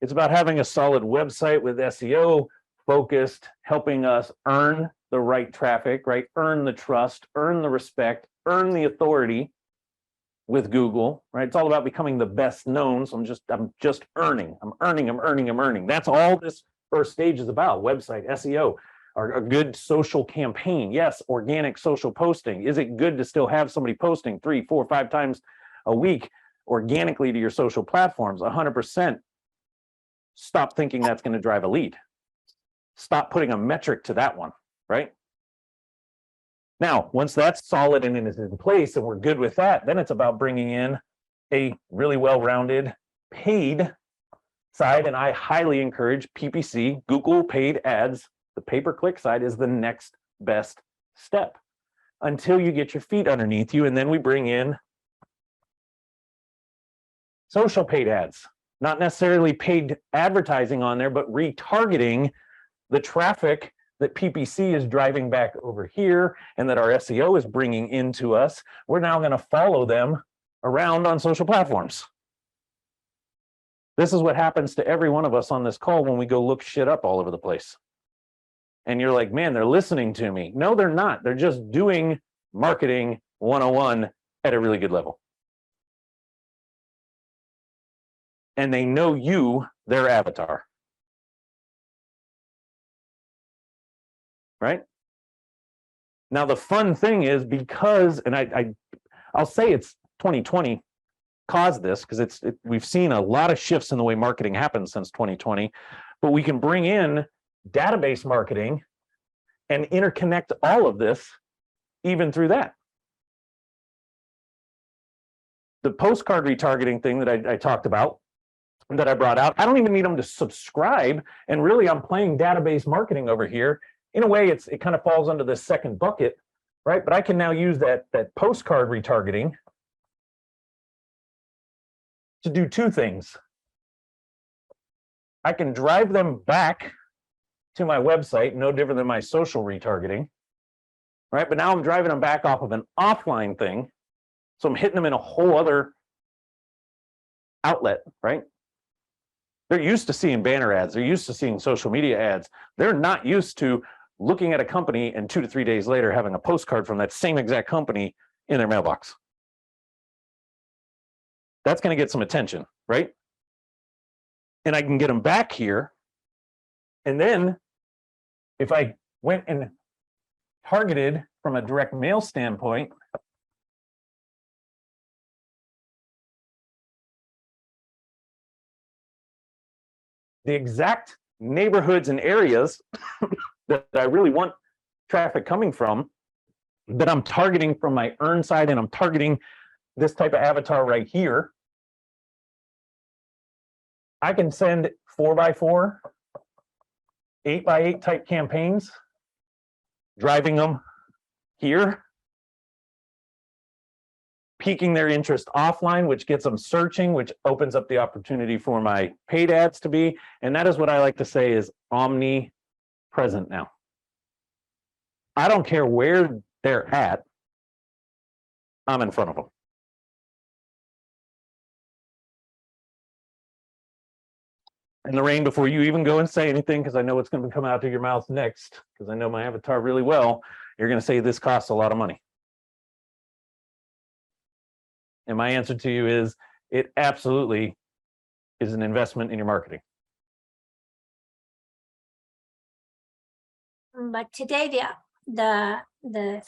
It's about having a solid website with SEO focused, helping us earn the right traffic, right? Earn the trust, earn the respect, earn the authority with Google, right? It's all about becoming the best known. So I'm just earning. I'm earning. That's all this first stage is about. Website, SEO, or a good social campaign. Yes, organic social posting. Is it good to still have somebody posting 3, 4, 5 times a week organically to your social platforms? 100%. Stop thinking that's going to drive a lead. Stop putting a metric to that one, right? Now, once that's solid and it is in place and we're good with that, then it's about bringing in a really well-rounded paid side. And I highly encourage PPC, Google paid ads. The pay-per-click side is the next best step until you get your feet underneath you. And then we bring in social paid ads, not necessarily paid advertising on there, but retargeting the traffic that PPC is driving back over here and that our SEO is bringing into us. We're now going to follow them around on social platforms. This is what happens to every one of us on this call when we go look shit up all over the place. And you're like, man, they're listening to me. No, they're not. They're just doing marketing 101 at a really good level. And they know you, their avatar. Right? Now, the fun thing is because, and I'll say it's 2020 caused this because we've seen a lot of shifts in the way marketing happens since 2020, but we can bring in database marketing and interconnect all of this even through that. The postcard retargeting thing that I talked about, that I brought out, I don't even need them to subscribe. And really, I'm playing database marketing over here. In a way, it kind of falls under this second bucket, right? But I can now use that postcard retargeting to do two things. I can drive them back to my website, no different than my social retargeting, right? But now I'm driving them back off of an offline thing. So I'm hitting them in a whole other outlet, right? They're used to seeing banner ads. They're used to seeing social media ads. They're not used to looking at a company and 2 to 3 days later having a postcard from that same exact company in their mailbox. That's going to get some attention, right? And I can get them back here. And then if I went and targeted from a direct mail standpoint, the exact neighborhoods and areas that I really want traffic coming from, that I'm targeting from my earn side, and I'm targeting this type of avatar right here, I can send 4x4, 8x8 type campaigns, driving them here, piquing their interest offline, which gets them searching, which opens up the opportunity for my paid ads to be. And that is what I like to say is omnipresent now. I don't care where they're at, I'm in front of them. And Lorraine, before you even go and say anything, because I know what's going to come out of your mouth next, because I know my avatar really well, you're going to say this costs a lot of money. And my answer to you is, it absolutely is an investment in your marketing. But today, the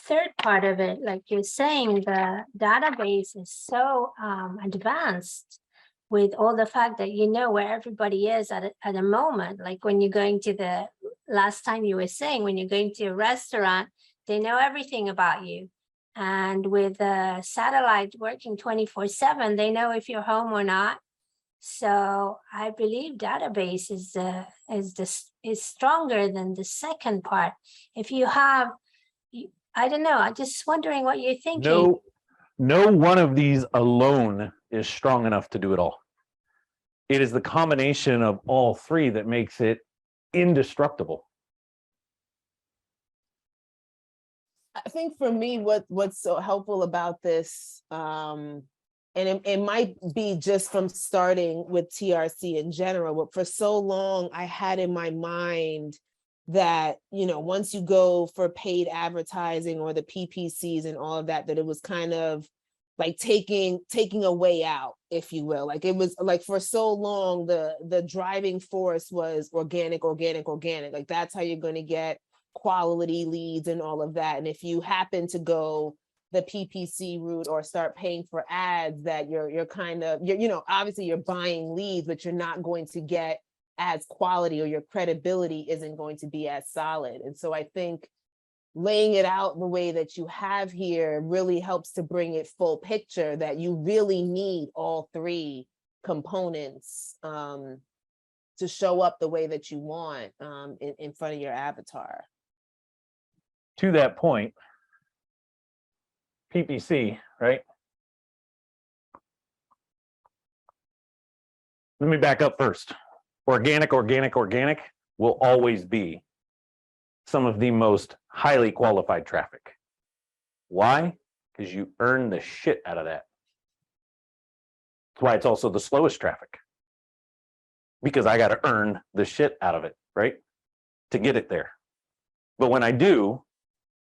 third part of it, like you're saying, the database is so advanced with all the fact that you know where everybody is at a moment. Like when you're going to the last time you were saying, when you're going to a restaurant, they know everything about you. And with the satellite working 24/7, they know if you're home or not. So I believe database is stronger than the second part. If you have, I don't know, I'm just wondering what you're thinking. No one of these alone is strong enough to do it all. It is the combination of all three that makes it indestructible. I think for me, what's so helpful about this, and it might be just from starting with TRC in general, but for so long I had in my mind that, you know, once you go for paid advertising or the PPCs and all of that, that it was kind of like taking a way out, if you will. Like it was like for so long, the driving force was organic. Like that's how you're going to get quality leads and all of that. And if you happen to go the PPC route or start paying for ads, that you're kind of, you know, obviously you're buying leads, but you're not going to get as quality, or your credibility isn't going to be as solid. And so I think laying it out the way that you have here really helps to bring it full picture, that you really need all three components to show up the way that you want in front of your avatar. To that point, PPC, right? Let me back up first. Organic will always be some of the most highly qualified traffic. Why? Because you earn the shit out of that. That's why it's also the slowest traffic. Because I got to earn the shit out of it, right? To get it there. But when I do,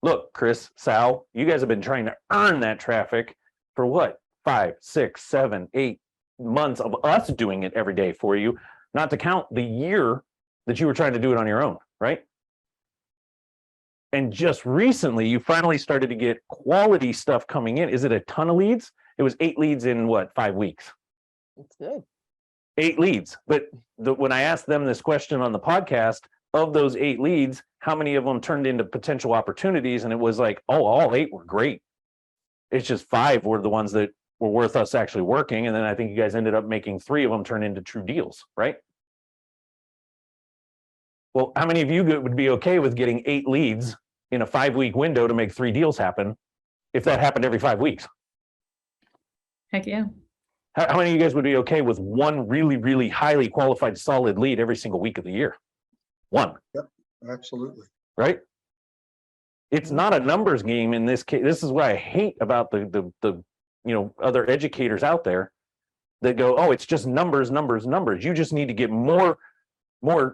look, Chris, Sal, you guys have been trying to earn that traffic for what? 5, 6, 7, 8 months of us doing it every day for you, not to count the year that you were trying to do it on your own, right? And just recently, you finally started to get quality stuff coming in. Is it a ton of leads? It was 8 leads in what, 5 weeks? That's good. 8 leads. But when I asked them this question on the podcast, of those 8 leads, how many of them turned into potential opportunities? And it was like, oh, all 8 were great. It's just 5 were the ones that were worth us actually working. And then I think you guys ended up making 3 of them turn into true deals, right? Well, how many of you would be okay with getting 8 leads in a 5-week window to make 3 deals happen if that happened every 5 weeks? Heck yeah. How many of you guys would be okay with 1 really, really highly qualified solid lead every single week of the year? 1. Yep, absolutely. Right? It's not a numbers game in this case. This is what I hate about the you know, other educators out there that go, oh, it's just numbers. You just need to get more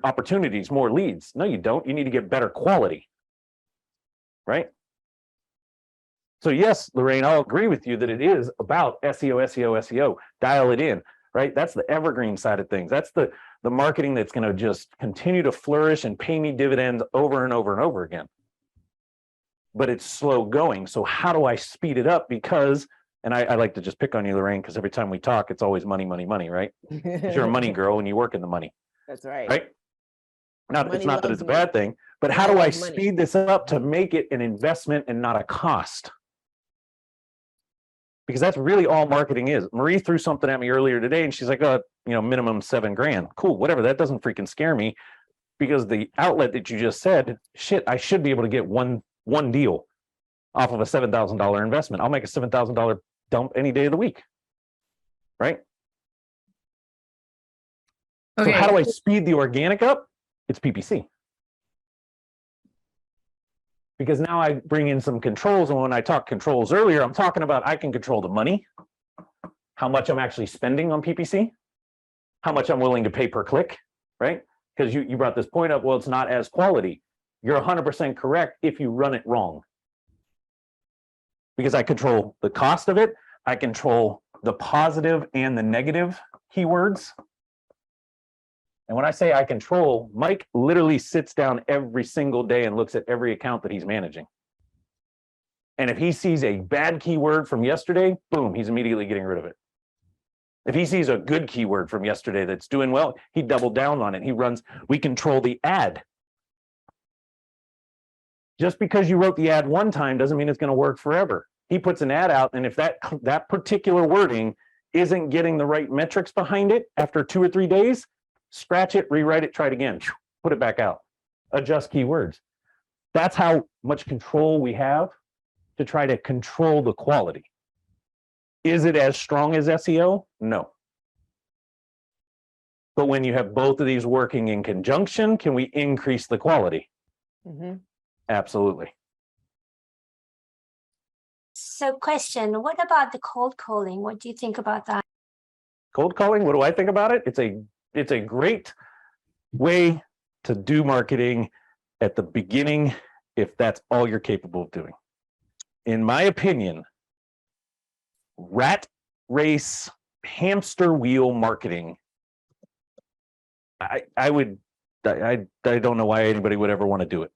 opportunities, more leads. No, you don't. You need to get better quality. Right? So yes, Lorraine, I'll agree with you that it is about SEO. Dial it in, right? That's the evergreen side of things. That's the marketing that's going to just continue to flourish and pay me dividends over and over again. But it's slow going. So how do I speed it up? Because, and I like to just pick on you, Lorraine, because every time we talk, it's always money, right? Because you're a money girl and you work in the money. That's right. Right? It's not that it's a bad thing, but Money how do I loves money. speed this up to make it an investment and not a cost? Because that's really all marketing is. Marie threw something at me earlier today and she's like, oh, you know, minimum $7,000. Cool, whatever. That doesn't freaking scare me, because the outlet that you just said, shit, I should be able to get one deal off of a $7,000 investment. I'll make a $7,000 dump any day of the week. Right? Okay. So how do I speed the organic up? It's PPC. Because now I bring in some controls, and when I talked controls earlier, I'm talking about I can control the money, how much I'm actually spending on PPC, how much I'm willing to pay per click, right? Because you brought this point up, well, it's not as quality. You're 100% correct if you run it wrong. Because I control the cost of it, I control the positive and the negative keywords. And when I say I control, Mike literally sits down every single day and looks at every account that he's managing. And if he sees a bad keyword from yesterday, boom, he's immediately getting rid of it. If he sees a good keyword from yesterday that's doing well, he doubled down on it. He runs, we control the ad. Just because you wrote the ad one time doesn't mean it's going to work forever. He puts an ad out, and if that particular wording isn't getting the right metrics behind it after 2 or 3 days, scratch it, rewrite it, try it again, put it back out, adjust keywords. That's how much control we have to try to control the quality. Is it as strong as SEO? No. But when you have both of these working in conjunction, can we increase the quality? Mhm. Absolutely. So question, what about the cold calling? What do you think about that? Cold calling, what do I think about it? It's a great way to do marketing at the beginning if that's all you're capable of doing. In my opinion, rat race, hamster wheel marketing, I don't know why anybody would ever want to do it.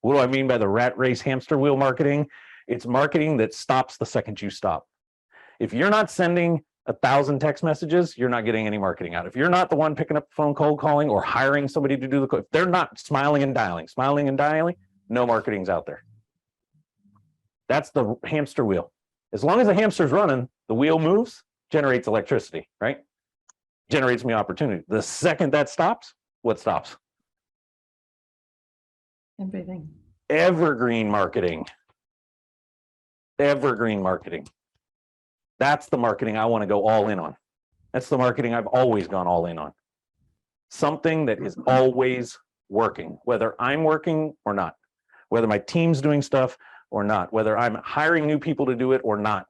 What do I mean by the rat race, hamster wheel marketing? It's marketing that stops the second you stop. If you're not sending 1,000 text messages, you're not getting any marketing out. If you're not the one picking up the phone, cold calling, or hiring somebody to do the call, if they're not smiling and dialing, no marketing's out there. That's the hamster wheel. As long as the hamster's running, the wheel moves, generates electricity, right? Generates me opportunity. The second that stops, what stops? Everything. Evergreen marketing. Evergreen marketing. That's the marketing I want to go all in on. That's the marketing I've always gone all in on. Something that is always working, whether I'm working or not, whether my team's doing stuff or not, whether I'm hiring new people to do it or not.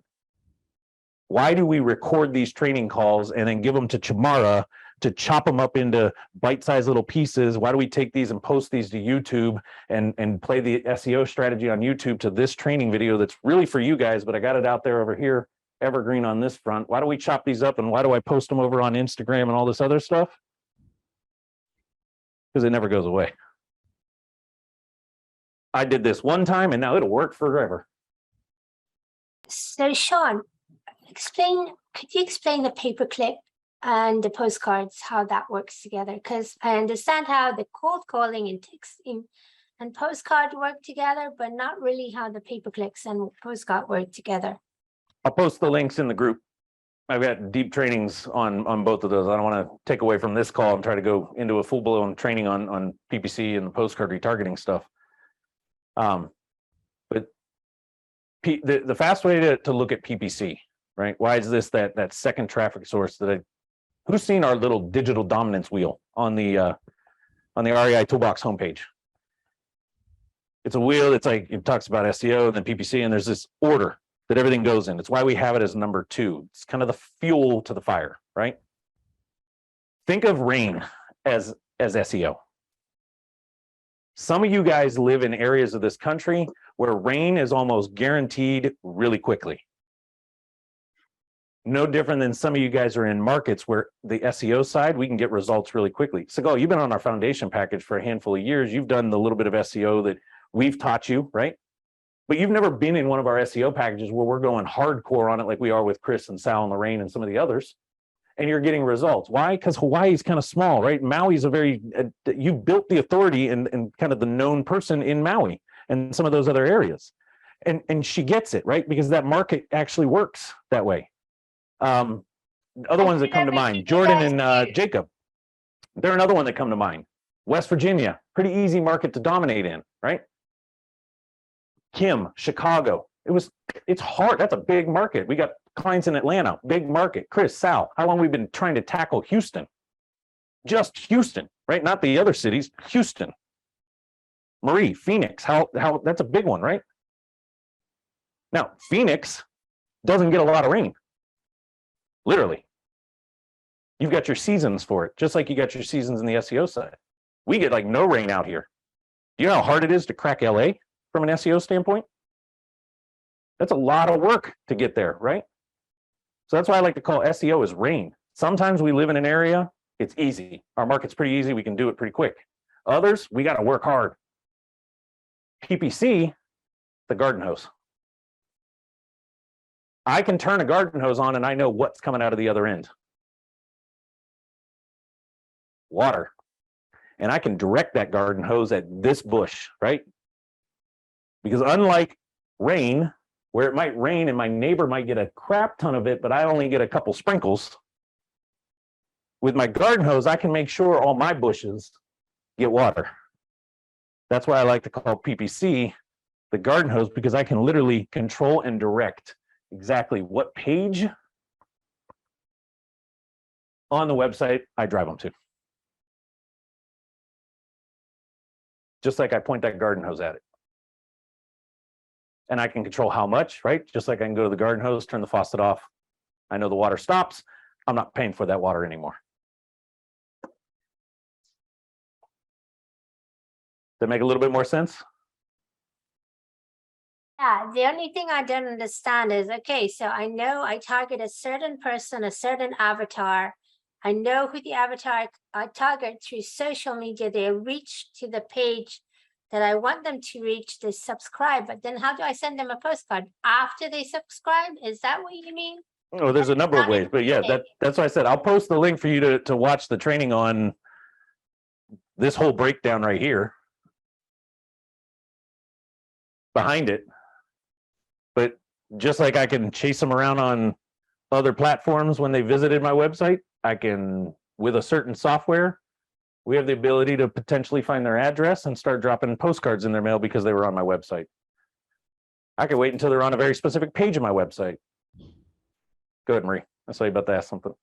Why do we record these training calls and then give them to Chamara to chop them up into bite-sized little pieces? Why do we take these and post these to YouTube and play the SEO strategy on YouTube to this training video that's really for you guys, but I got it out there over here, evergreen on this front? Why do we chop these up and why do I post them over on Instagram and all this other stuff? Because it never goes away. I did this one time and now it'll work forever. So Shawn, could you explain the pay-per-click and the postcards, how that works together? Because I understand how the cold calling and texting and postcard work together, but not really how the pay-per-clicks and postcard work together. I'll post the links in the group. I've got deep trainings on both of those. I don't want to take away from this call and try to go into a full-blown training on PPC and the postcard retargeting stuff. But the fast way to look at PPC, right? Why is this that second traffic source who's seen our little digital dominance wheel on the REI Toolbox homepage? It's a wheel that's like, it talks about SEO and then PPC, and there's this order that everything goes in. It's why we have it as number 2. It's kind of the fuel to the fire, right? Think of rain as SEO. Some of you guys live in areas of this country where rain is almost guaranteed really quickly. No different than some of you guys are in markets where the SEO side, we can get results really quickly. So, you've been on our foundation package for a handful of years. You've done the little bit of SEO that we've taught you, right? But you've never been in one of our SEO packages where we're going hardcore on it like we are with Chris and Sal and Lorraine and some of the others. And you're getting results. Why? Because Hawaii is kind of small, right? Maui's you built the authority and kind of the known person in Maui and some of those other areas. And she gets it, right? Because that market actually works that way. Other ones that come to mind, Jordan and Jacob, they're another one that come to mind. West Virginia, pretty easy market to dominate in, right? Kim, Chicago, it's hard. That's a big market. We got clients in Atlanta, big market. Chris, Sal, how long we've been trying to tackle Houston? Just Houston, right? Not the other cities, Houston. Marie, Phoenix, how that's a big one, right? Now, Phoenix doesn't get a lot of rain. Literally. You've got your seasons for it, just like you got your seasons in the SEO side. We get like no rain out here. Do you know how hard it is to crack LA from an SEO standpoint? That's a lot of work to get there, right? So that's why I like to call SEO as rain. Sometimes we live in an area It's easy. Our market's pretty easy. We can do it pretty quick. Others, we got to work hard. PPC, the garden hose. I can turn a garden hose on and I know what's coming out of the other end. Water. And I can direct that garden hose at this bush, right? Because unlike rain, where it might rain and my neighbor might get a crap ton of it, but I only get a couple sprinkles, with my garden hose, I can make sure all my bushes get water. That's why I like to call PPC the garden hose, because I can literally control and direct exactly what page on the website I drive them to. Just like I point that garden hose at it. And I can control how much, right? Just like I can go to the garden hose, turn the faucet off. I know the water stops. I'm not paying for that water anymore. That make a little bit more sense? Yeah, the only thing I don't understand is, okay, so I know I target a certain person, a certain avatar. I know who the avatar I target through social media. They reach to the page that I want them to reach, they subscribe, but then how do I send them a postcard after they subscribe? Is that what you mean? Oh, there's a number of ways, but yeah, that's why I said I'll post the link for you to watch the training on this whole breakdown right here. Behind it. But just like I can chase them around on other platforms when they visited my website, I can, with a certain software, we have the ability to potentially find their address and start dropping postcards in their mail because they were on my website. I could wait until they're on a very specific page of my website. Go ahead, Marie. I saw you about to ask something.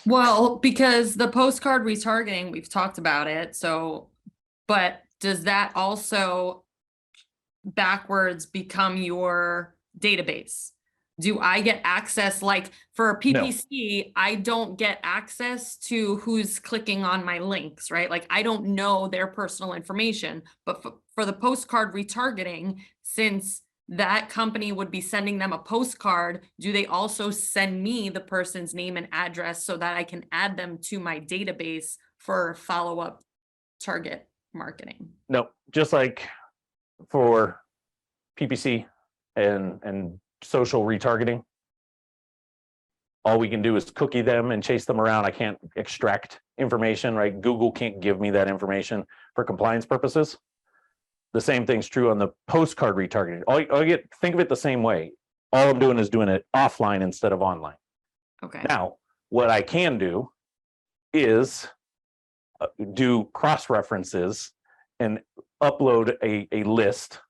Well, because the postcard retargeting, we've talked about it. So, but does that also backwards become your database? Do I get access, like for a PPC, I don't get access to who's clicking on my links, right? Like I don't know their personal information, but for the postcard retargeting, since that company would be sending them a postcard, do they also send me the person's name and address so that I can add them to my database for follow-up target marketing? No, just like for PPC and social retargeting, all we can do is cookie them and chase them around. I can't extract information, right? Google can't give me that information for compliance purposes. The same thing's true on the postcard retargeting. Think of it the same way. All I'm doing is doing it offline instead of online. Okay. Now, what I can do is do cross references and upload a list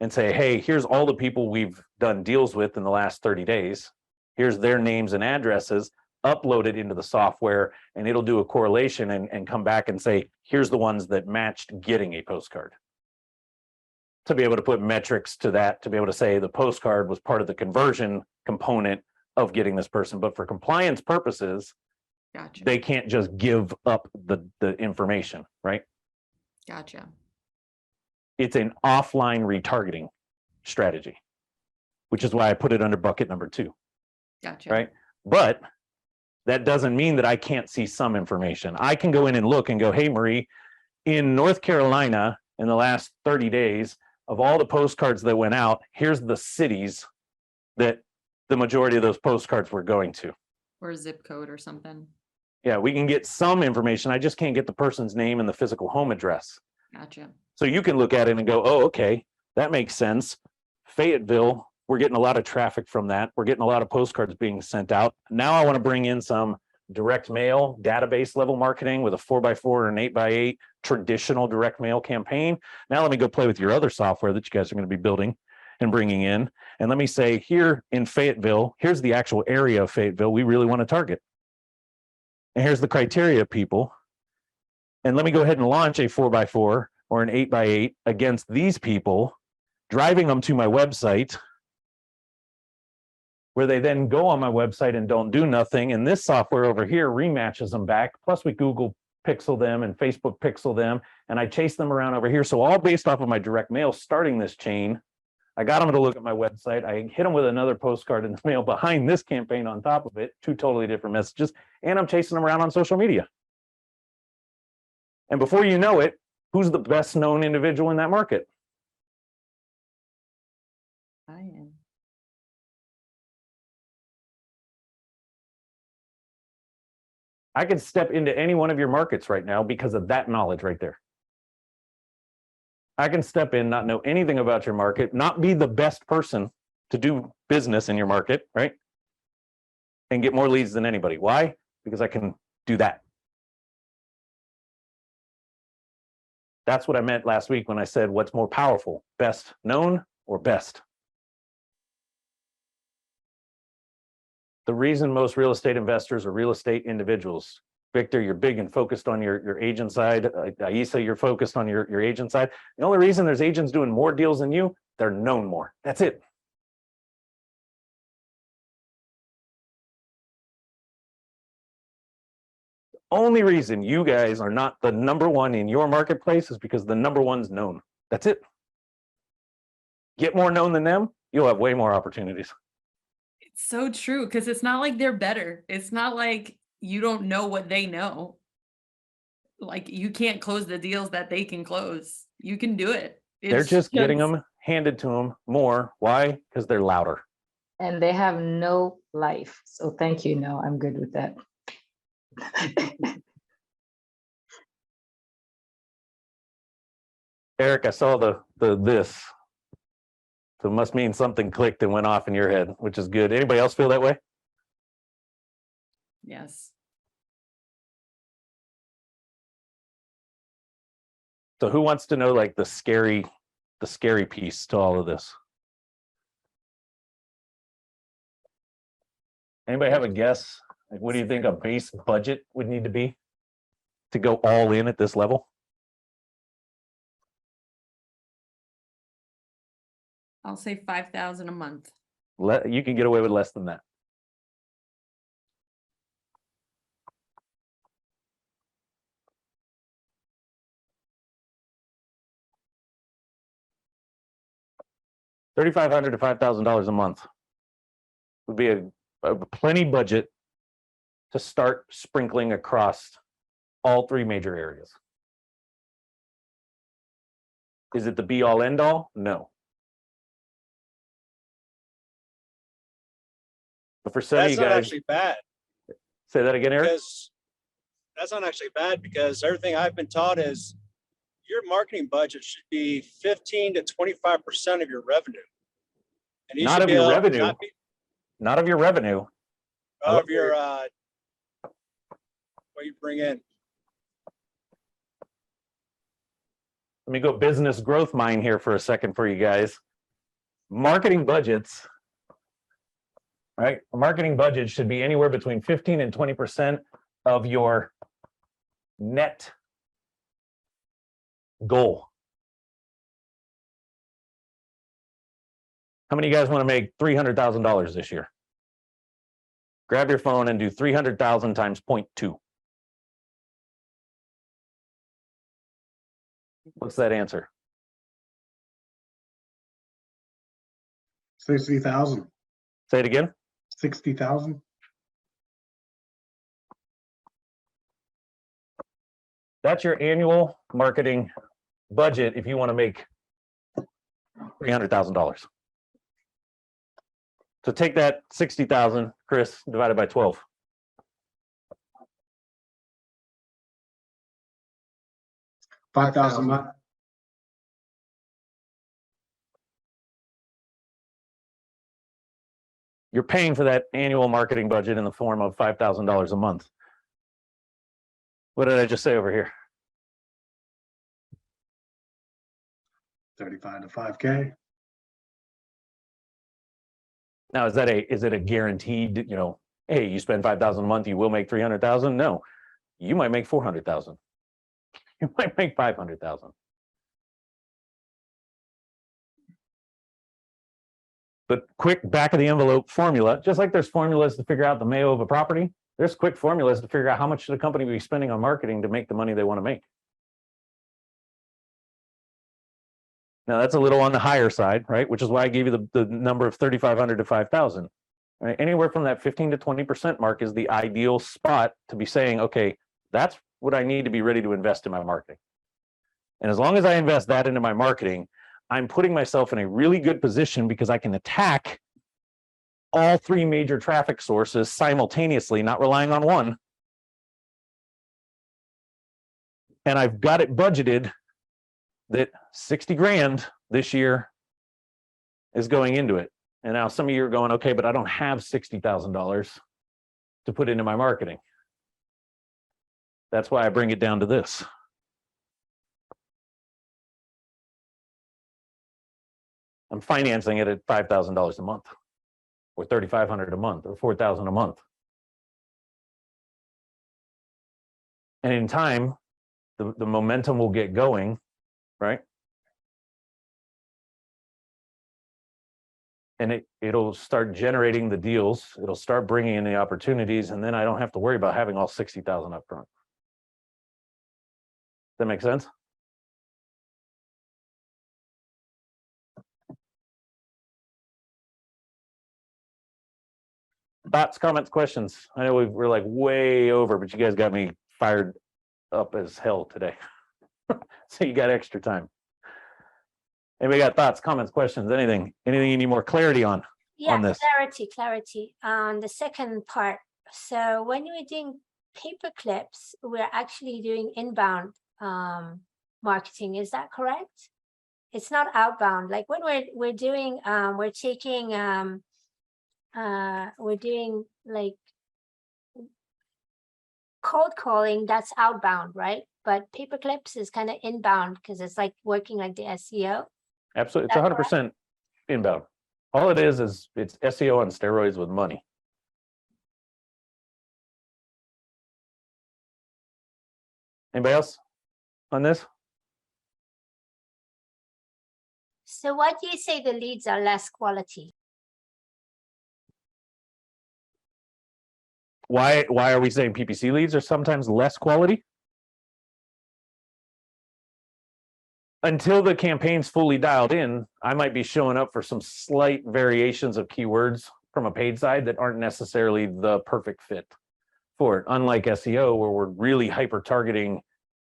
and say, hey, here's all the people we've done deals with in the last 30 days. Here's their names and addresses, upload it into the software, and it'll do a correlation and come back and say, here's the ones that matched getting a postcard. To be able to put metrics to that, to be able to say the postcard was part of the conversion component of getting this person. But for compliance purposes, Gotcha. they can't just give up the information, right? Gotcha. It's an offline retargeting strategy, which is why I put it under bucket number 2. Gotcha. Right? But that doesn't mean that I can't see some information. I can go in and look and go, hey, Marie, in North Carolina, in the last 30 days, of all the postcards that went out, here's the cities that the majority of those postcards were going to. Or a zip code or something. Yeah, we can get some information. I just can't get the person's name and the physical home address. Gotcha. So you can look at it and go, oh, okay, that makes sense. Fayetteville, we're getting a lot of traffic from that. We're getting a lot of postcards being sent out. Now I want to bring in some direct mail, database level marketing with a 4x4 or an 8x8 traditional direct mail campaign. Now let me go play with your other software that you guys are going to be building and bringing in. And let me say, here in Fayetteville, here's the actual area of Fayetteville we really want to target. And here's the criteria, people. And let me go ahead and launch a 4x4 or an 8x8 against these people, driving them to my website, where they then go on my website and don't do nothing. And this software over here rematches them back. Plus we Google pixel them and Facebook pixel them, and I chase them around over here. So all based off of my direct mail starting this chain. I got them to look at my website. I hit them with another postcard in the mail behind this campaign on top of it, 2 totally different messages, and I'm chasing them around on social media. And before you know it, who's the best known individual in that market? I am. I could step into any one of your markets right now because of that knowledge right there. I can step in, not know anything about your market, not be the best person to do business in your market, right? And get more leads than anybody. Why? Because I can do that. That's what I meant last week when I said, what's more powerful, best known or best? The reason most real estate investors are real estate individuals. Victor, you're big and focused on your agent side. Aisa, you're focused on your agent side. The only reason there's agents doing more deals than you, they're known more. That's it. The only reason you guys are not the number one in your marketplace is because the number one's known. That's it. Get more known than them, you'll have way more opportunities. It's so true, because it's not like they're better. It's not like you don't know what they know. Like, you can't close the deals that they can close. You can do it. They're It's just getting them handed to them more. Why? Because they're louder. And they have no life. So thank you. No, I'm good with that. Eric, I saw the this. So it must mean something clicked and went off in your head, which is good. Anybody else feel that way? Yes. So who wants to know like the scary piece to all of this? Anybody have a guess? Like, what do you think a base budget would need to be to go all in at this level? I'll say 5,000 a month. You can get away with less than that. $3,500 to $5,000 a month would be a plenty budget to start sprinkling across all three major areas. Is it the be all end all? No. But for some of you That's not guys, actually bad, say that again, Eric. because that's not actually bad, because everything I've been taught is your marketing budget should be 15 to 25% of your revenue. And you Not should of be your able- revenue. not be- Not of your revenue. Of your what you bring in. Let me go business growth mine here for a second for you guys. Marketing budgets, right? A marketing budget should be anywhere between 15 and 20% of your net goal. How many of you guys want to make $300,000 this year? Grab your phone and do 300,000 times 0.2. What's that answer? 60,000. Say it again. 60,000. That's your annual marketing budget if you want to make $300,000. So take that 60,000, Chris, divided by 12. $5,000 a month. You're paying for that annual marketing budget in the form of $5,000 a month. What did I just say over here? 35 to 5K. Now, is it a guaranteed, hey, you spend 5,000 a month, you will make 300,000? No, you might make 400,000. You might make 500,000. But quick back of the envelope formula, just like there's formulas to figure out the Mayo of a property, there's quick formulas to figure out how much should a company be spending on marketing to make the money they want to make. Now that's a little on the higher side, right? Which is why I gave you the number of 3,500 to 5,000. Right? Anywhere from that 15 to 20% mark is the ideal spot to be saying, okay, that's what I need to be ready to invest in my marketing. And as long as I invest that into my marketing, I'm putting myself in a really good position because I can attack all three major traffic sources simultaneously, not relying on one. And I've got it budgeted that 60 grand this year is going into it. And now some of you are going, okay, but I don't have $60,000 to put into my marketing. That's why I bring it down to this. I'm financing it at $5,000 a month, or $3,500 a month, or $4,000 a month. And in time, the momentum will get going, right? And it'll start generating the deals. It'll start bringing in the opportunities, and then I don't have to worry about having all 60,000 up front. Does that make sense? Thoughts, comments, questions? I know we're like way over, but you guys got me fired up as hell today. So you got extra time. Anybody got thoughts, comments, questions, anything you need more clarity on this? Clarity on the second part. So when we're doing paper clips, we're actually doing inbound marketing. Is that correct? It's not outbound. Like when we're doing we're doing like cold calling, that's outbound, right? But paper clips is kind of inbound because it's like working like the SEO. Absolutely. It's 100% inbound. All it is it's SEO on steroids with money. Anybody else on this? So why do you say the leads are less quality? Why are we saying PPC leads are sometimes less quality? Until the campaign's fully dialed in, I might be showing up for some slight variations of keywords from a paid side that aren't necessarily the perfect fit for it. Unlike SEO, where we're really hyper targeting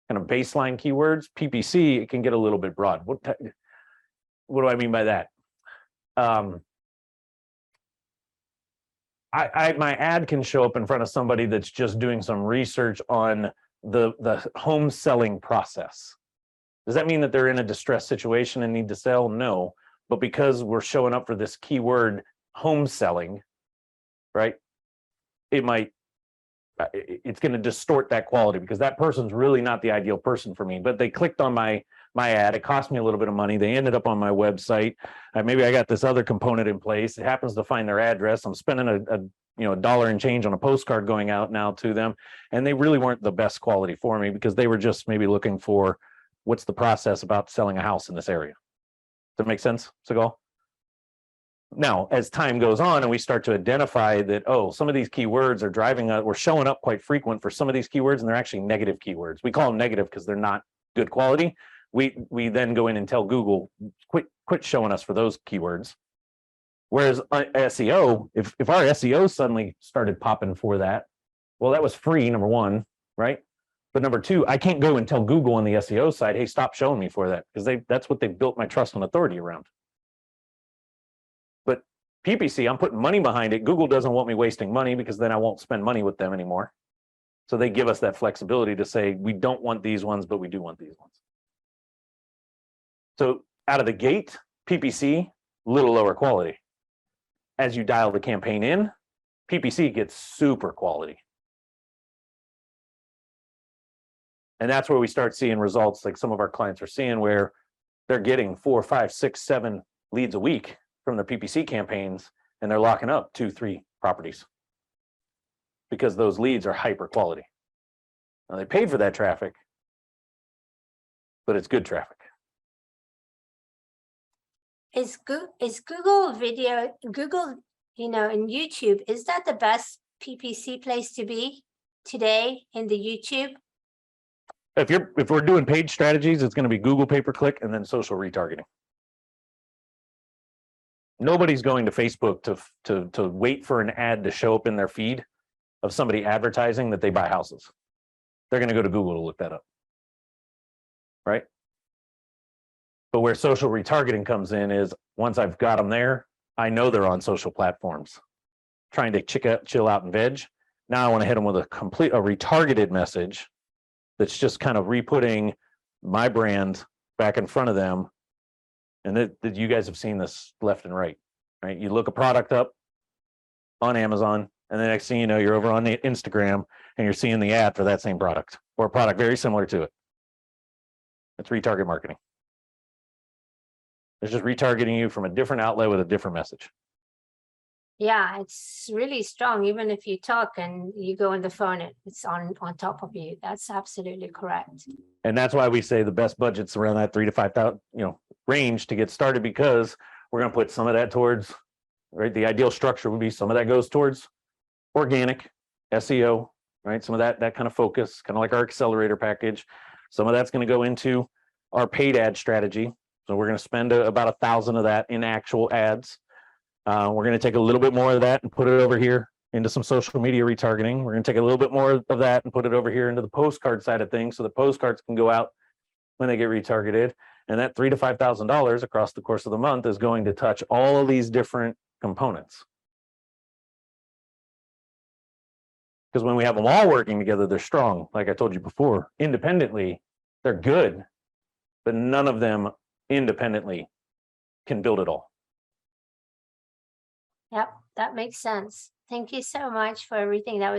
kind of baseline keywords, PPC, it can get a little bit broad. What do I mean by that? My ad can show up in front of somebody that's just doing some research on the home selling process. Does that mean that they're in a distressed situation and need to sell? No, but because we're showing up for this keyword home selling, right? It's going to distort that quality because that person's really not the ideal person for me. But they clicked on my ad. It cost me a little bit of money. They ended up on my website. Maybe I got this other component in place. It happens to find their address. I'm spending a dollar and change on a postcard going out now to them, and they really weren't the best quality for me because they were just maybe looking for what's the process about selling a house in this area. Does that make sense, Segal? Now, as time goes on and we start to identify that, oh, some of these keywords are driving, we're showing up quite frequent for some of these keywords, and they're actually negative keywords. We call them negative because they're not good quality. We then go in and tell Google, quit showing us for those keywords. Whereas SEO, if our SEO suddenly started popping for that, well, that was free, number one, right? But number two, I can't go and tell Google on the SEO side, hey, stop showing me for that, because that's what they've built my trust and authority around. But PPC, I'm putting money behind it. Google doesn't want me wasting money because then I won't spend money with them anymore. So they give us that flexibility to say, we don't want these ones, but we do want these ones. So out of the gate, PPC, a little lower quality. As you dial the campaign in, PPC gets super quality. And that's where we start seeing results like some of our clients are seeing, where they're getting 4, 5, 6, 7 leads a week from their PPC campaigns, and they're locking up 2, 3 properties because those leads are hyper quality. Now they paid for that traffic, but it's good traffic. Is Google video, and YouTube, is that the best PPC place to be today in the YouTube? If we're doing paid strategies, it's going to be Google pay-per-click and then social retargeting. Nobody's going to Facebook to wait for an ad to show up in their feed of somebody advertising that they buy houses. they're going to go to Google to look that up. Right? But where social retargeting comes in is once I've got them there, I know they're on social platforms trying to chill out and veg. Now I want to hit them with a retargeted message that's just kind of re-putting my brand back in front of them. And that you guys have seen this left and right, right? You look a product up on Amazon, and the next thing you know, you're over on the Instagram and you're seeing the ad for that same product or a product very similar to it. It's retarget marketing. It's just retargeting you from a different outlet with a different message. Yeah, it's really strong. Even if you talk and you go on the phone, it's on top of you. That's absolutely correct. And that's why we say the best budget's around that 3,000 to 5,000, range to get started, because we're going to put some of that towards, right? The ideal structure would be some of that goes towards organic SEO, right? Some of that kind of focus, kind of like our accelerator package. Some of that's going to go into our paid ad strategy. So we're going to spend about 1,000 of that in actual ads. We're going to take a little bit more of that and put it over here into some social media retargeting. We're going to take a little bit more of that and put it over here into the postcard side of things, so the postcards can go out when they get retargeted. And that $3,000 to $5,000 across the course of the month is going to touch all of these different components. Because when we have them all working together, they're strong. Like I told you before, independently, they're good, but none of them independently can build it all. Yep, that makes sense. Thank you so much for everything. That was